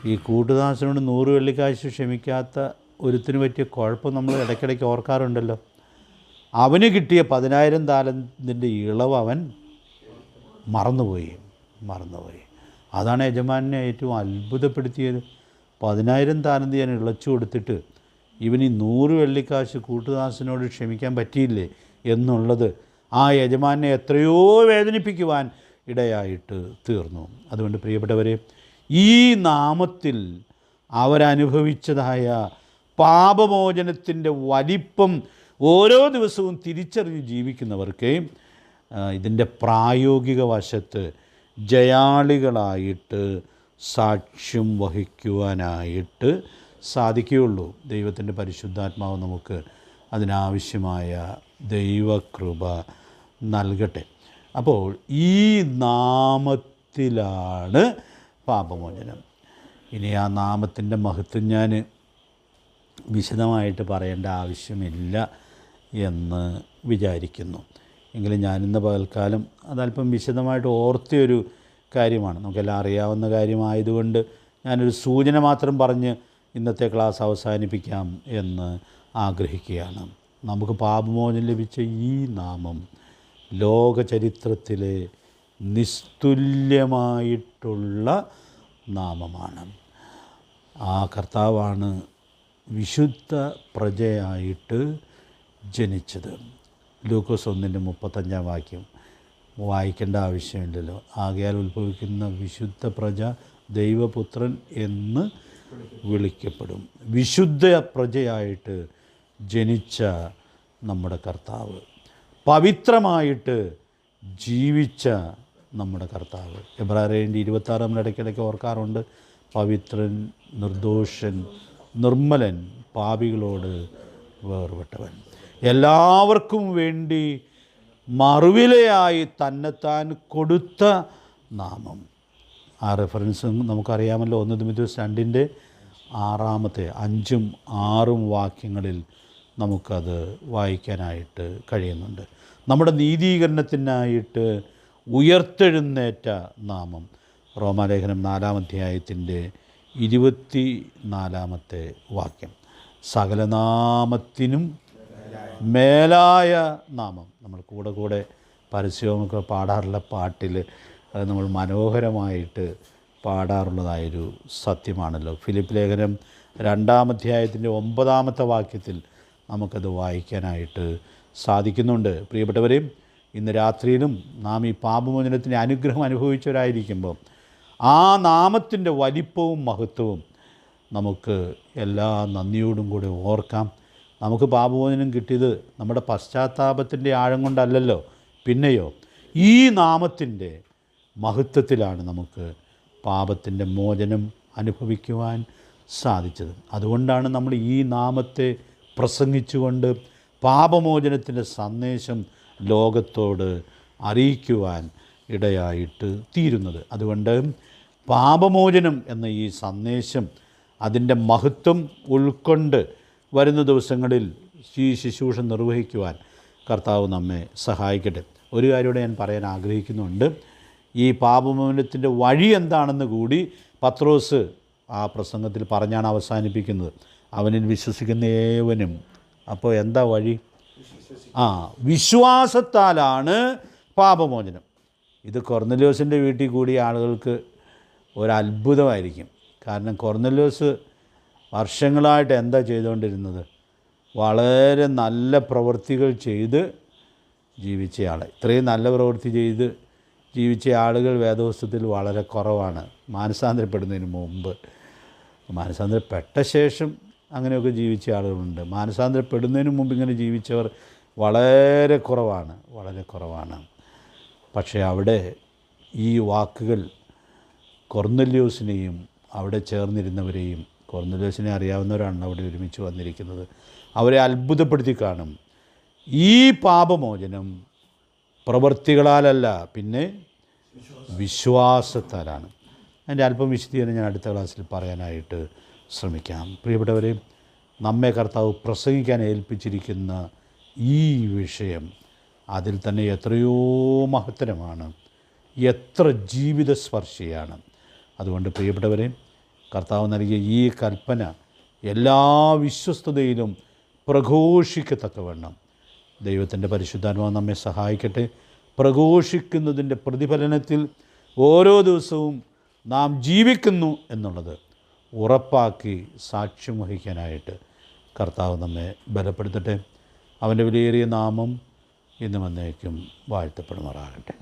ഈ കൂട്ടുദാസനോട് 100 വെള്ളിക്കാശ് ക്ഷമിക്കാത്ത ഒരുത്തിന് പറ്റിയ കുഴപ്പം നമ്മൾ ഇടയ്ക്കിടയ്ക്ക് ഓർക്കാറുണ്ടല്ലോ. അവന് കിട്ടിയ 10,000 താലന്തിൻ്റെ ഇളവ് അവൻ മറന്നുപോയി. അതാണ് യജമാനെ ഏറ്റവും അത്ഭുതപ്പെടുത്തിയത്. 10,000 താലന്ത് ഞാൻ ഇളച്ചു കൊടുത്തിട്ട് ഇവന് 100 വെള്ളിക്കാശ് കൂട്ടുദാസനോട് ക്ഷമിക്കാൻ പറ്റിയില്ലേ എന്നുള്ളത് ആ യജമാനെ എത്രയോ വേദനിപ്പിക്കുവാൻ ഇടയായിട്ട് തീർന്നു. അതുകൊണ്ട് പ്രിയപ്പെട്ടവരെ, ഈ നാമത്തിൽ അവരനുഭവിച്ചതായ പാപമോചനത്തിൻ്റെ വലിപ്പം ഓരോ ദിവസവും തിരിച്ചറിഞ്ഞ് ജീവിക്കുന്നവർക്ക് ഇതിൻ്റെ പ്രായോഗിക വശത്ത് ജയാളികളായിട്ട് സാക്ഷ്യം വഹിക്കുവാനായിട്ട് സാധിക്കുകയുള്ളൂ. ദൈവത്തിൻ്റെ പരിശുദ്ധാത്മാവ് നമുക്ക് അതിനാവശ്യമായ ദൈവകൃപ നൽകട്ടെ. അപ്പോൾ ഈ നാമത്തിലാണ് പാപമോചനം. ഇനി ആ നാമത്തിൻ്റെ മഹത്വം ഞാൻ വിശദമായിട്ട് പറയേണ്ട ആവശ്യമില്ല എന്ന് വിചാരിക്കുന്നു. എങ്കിലും ഞാനിന്ന് പകൽക്കാലം അതല്പം വിശദമായിട്ട് ഓർത്തിയൊരു കാര്യമാണ്. നമുക്കെല്ലാം അറിയാവുന്ന കാര്യമായതുകൊണ്ട് ഞാനൊരു സൂചന മാത്രം പറഞ്ഞ് ഇന്നത്തെ ക്ലാസ് അവസാനിപ്പിക്കാം എന്ന് ആഗ്രഹിക്കുകയാണ്. നമുക്ക് പാപമോചനം ലഭിച്ച ഈ നാമം ലോക ചരിത്രത്തിലെ നിസ്തുല്യമായിട്ടുള്ള നാമമാണ്. ആ കർത്താവാണ് വിശുദ്ധ പ്രജയായിട്ട് ജനിച്ചത്. ലൂക്കോസ് 1:35 വായിക്കേണ്ട ആവശ്യമില്ലല്ലോ. ആകയാൽ ഉത്ഭവിക്കുന്ന വിശുദ്ധ പ്രജ ദൈവപുത്രൻ എന്ന് വിളിക്കപ്പെടും. വിശുദ്ധ പ്രജയായിട്ട് ജനിച്ച നമ്മുടെ കർത്താവ്, പവിത്രമായിട്ട് ജീവിച്ച നമ്മുടെ കർത്താവ്. എബ്രായരുടെ 26 ഇടയ്ക്കിടയ്ക്ക് ഓർക്കാറുണ്ട്. പവിത്രൻ, നിർദോഷൻ, നിർമ്മലൻ, പാപികളോട് വേർപെട്ടവൻ, എല്ലാവർക്കും വേണ്ടി മറുവിലയായി തന്നെത്താൻ കൊടുത്ത നാമം. ആ റെഫറൻസ് നമുക്കറിയാമല്ലോ. 1 തിമോഥെയോസ് 2:6 5ഉം 6ഉം വാക്യങ്ങളിൽ നമുക്കത് വായിക്കാനായിട്ട് കഴിയുന്നുണ്ട്. നമ്മുടെ നീതീകരണത്തിനായിട്ട് ഉയർത്തെഴുന്നേറ്റ നാമം. റോമാലേഖനം 4:24 സകല നാമത്തിനും മേലായ നാമം. നമ്മൾ കൂടെ പരസ്യമൊക്കെ പാടാറുള്ള പാട്ടിൽ അത് നമ്മൾ മനോഹരമായിട്ട് പാടാറുള്ളതായൊരു സത്യമാണല്ലോ. ഫിലിപ്പ് ലേഖനം 2:9 നമുക്കത് വായിക്കാനായിട്ട് സാധിക്കുന്നുണ്ട്. പ്രിയപ്പെട്ടവരെയും, ഇന്ന് രാത്രിയിലും നാം ഈ പാപമോചനത്തിൻ്റെ അനുഗ്രഹം അനുഭവിച്ചവരായിരിക്കുമ്പോൾ ആ നാമത്തിൻ്റെ വലിപ്പവും മഹത്വവും നമുക്ക് എല്ലാ നന്ദിയോടും കൂടി ഓർക്കാം. നമുക്ക് പാപമോചനം കിട്ടിയത് നമ്മുടെ പശ്ചാത്താപത്തിൻ്റെ ആഴം കൊണ്ടല്ലല്ലോ, പിന്നെയോ ഈ നാമത്തിൻ്റെ മഹത്വത്തിലാണ് നമുക്ക് പാപത്തിൻ്റെ മോചനം അനുഭവിക്കുവാൻ സാധിച്ചത്. അതുകൊണ്ടാണ് നമ്മൾ ഈ നാമത്തെ പ്രസംഗിച്ചുകൊണ്ട് പാപമോചനത്തിൻ്റെ സന്ദേശം ലോകത്തോട് അറിയിക്കുവാൻ ഇടയായിട്ട് തീരുന്നത്. അതുകൊണ്ട് പാപമോചനം എന്ന ഈ സന്ദേശം, അതിൻ്റെ മഹത്വം ഉൾക്കൊണ്ട് വരുന്ന ദിവസങ്ങളിൽ ഈ ശുശ്രൂഷ നിർവഹിക്കുവാൻ കർത്താവ് നമ്മെ സഹായിക്കട്ടെ. ഒരു കാര്യം കൂടെ ഞാൻ പറയാൻ ആഗ്രഹിക്കുന്നുണ്ട്. ഈ പാപമോചനത്തിൻ്റെ വഴി എന്താണെന്ന് കൂടി പത്രോസ് ആ പ്രസംഗത്തിൽ പറഞ്ഞാണ് അവസാനിപ്പിക്കുന്നത്. അവനിൽ വിശ്വസിക്കുന്ന ഏവനും. അപ്പോൾ എന്താ വഴി? വിശ്വാസത്താലാണ് പാപമോചനം. ഇത് കൊർന്നല്യോസിൻ്റെ വീട്ടിൽ കൂടിയ ആളുകൾക്ക് ഒരത്ഭുതമായിരിക്കും. കാരണം കൊർന്നല്യോസ് വർഷങ്ങളായിട്ട് എന്താ ചെയ്തുകൊണ്ടിരുന്നത്? വളരെ നല്ല പ്രവൃത്തികൾ ചെയ്ത് ജീവിച്ചയാൾ. ഇത്രയും നല്ല പ്രവൃത്തി ചെയ്ത് ജീവിച്ച ആളുകൾ വേദപുസ്തകത്തിൽ വളരെ കുറവാണ്. മാനസാന്തരപ്പെടുന്നതിന് മുമ്പ്, മാനസാന്തരപ്പെട്ട ശേഷം അങ്ങനെയൊക്കെ ജീവിച്ച ആളുകളുണ്ട്. മാനസാന്തരപ്പെടുന്നതിന് മുമ്പ് ഇങ്ങനെ ജീവിച്ചവർ വളരെ കുറവാണ്. പക്ഷേ അവിടെ ഈ വാക്കുകൾ കൊർന്നല്യോസിനെയും അവിടെ ചേർന്നിരുന്നവരെയും, കൊർന്നല്യോസിനെ അറിയാവുന്നവരാണ് അവിടെ ഒരുമിച്ച് വന്നിരിക്കുന്നത്, അവരെ അത്ഭുതപ്പെടുത്തി കാണും. ഈ പാപമോചനം പ്രവൃത്തികളാലല്ല, പിന്നെ വിശ്വാസത്താലാണ്. അതിൻ്റെ അല്പം വിശദീകരണം ഞാൻ അടുത്ത ക്ലാസ്സിൽ പറയാനായിട്ട് ശ്രമിക്കാം. പ്രിയപ്പെട്ടവരെ, നമ്മെ കർത്താവ് പ്രസംഗിക്കാൻ ഏൽപ്പിച്ചിരിക്കുന്ന ഈ വിഷയം അതിൽ തന്നെ എത്രയോ മഹത്തരമാണ്, എത്ര ജീവിതസ്പർശിയാണ്. അതുകൊണ്ട് പ്രിയപ്പെട്ടവരെ, കർത്താവ് നൽകിയ ഈ കൽപ്പന എല്ലാ വിശ്വസ്തതയിലും പ്രഘോഷിക്കത്തക്കവണ്ണം ദൈവത്തിൻ്റെ പരിശുദ്ധാത്മാവ് നമ്മെ സഹായിക്കട്ടെ. പ്രഘോഷിക്കുന്നതിൻ്റെ പ്രതിഫലനത്തിൽ ഓരോ ദിവസവും നാം ജീവിക്കുന്നു എന്നുള്ളത് ഉറപ്പാക്കി സാക്ഷ്യം വഹിക്കാനായിട്ട് കർത്താവ് നമ്മെ ബലപ്പെടുത്തട്ടെ. അവൻ്റെ വിലയേറിയ നാമം ഇന്നും എന്നേക്കും വാഴ്ത്തപ്പെടുമാറാകട്ടെ.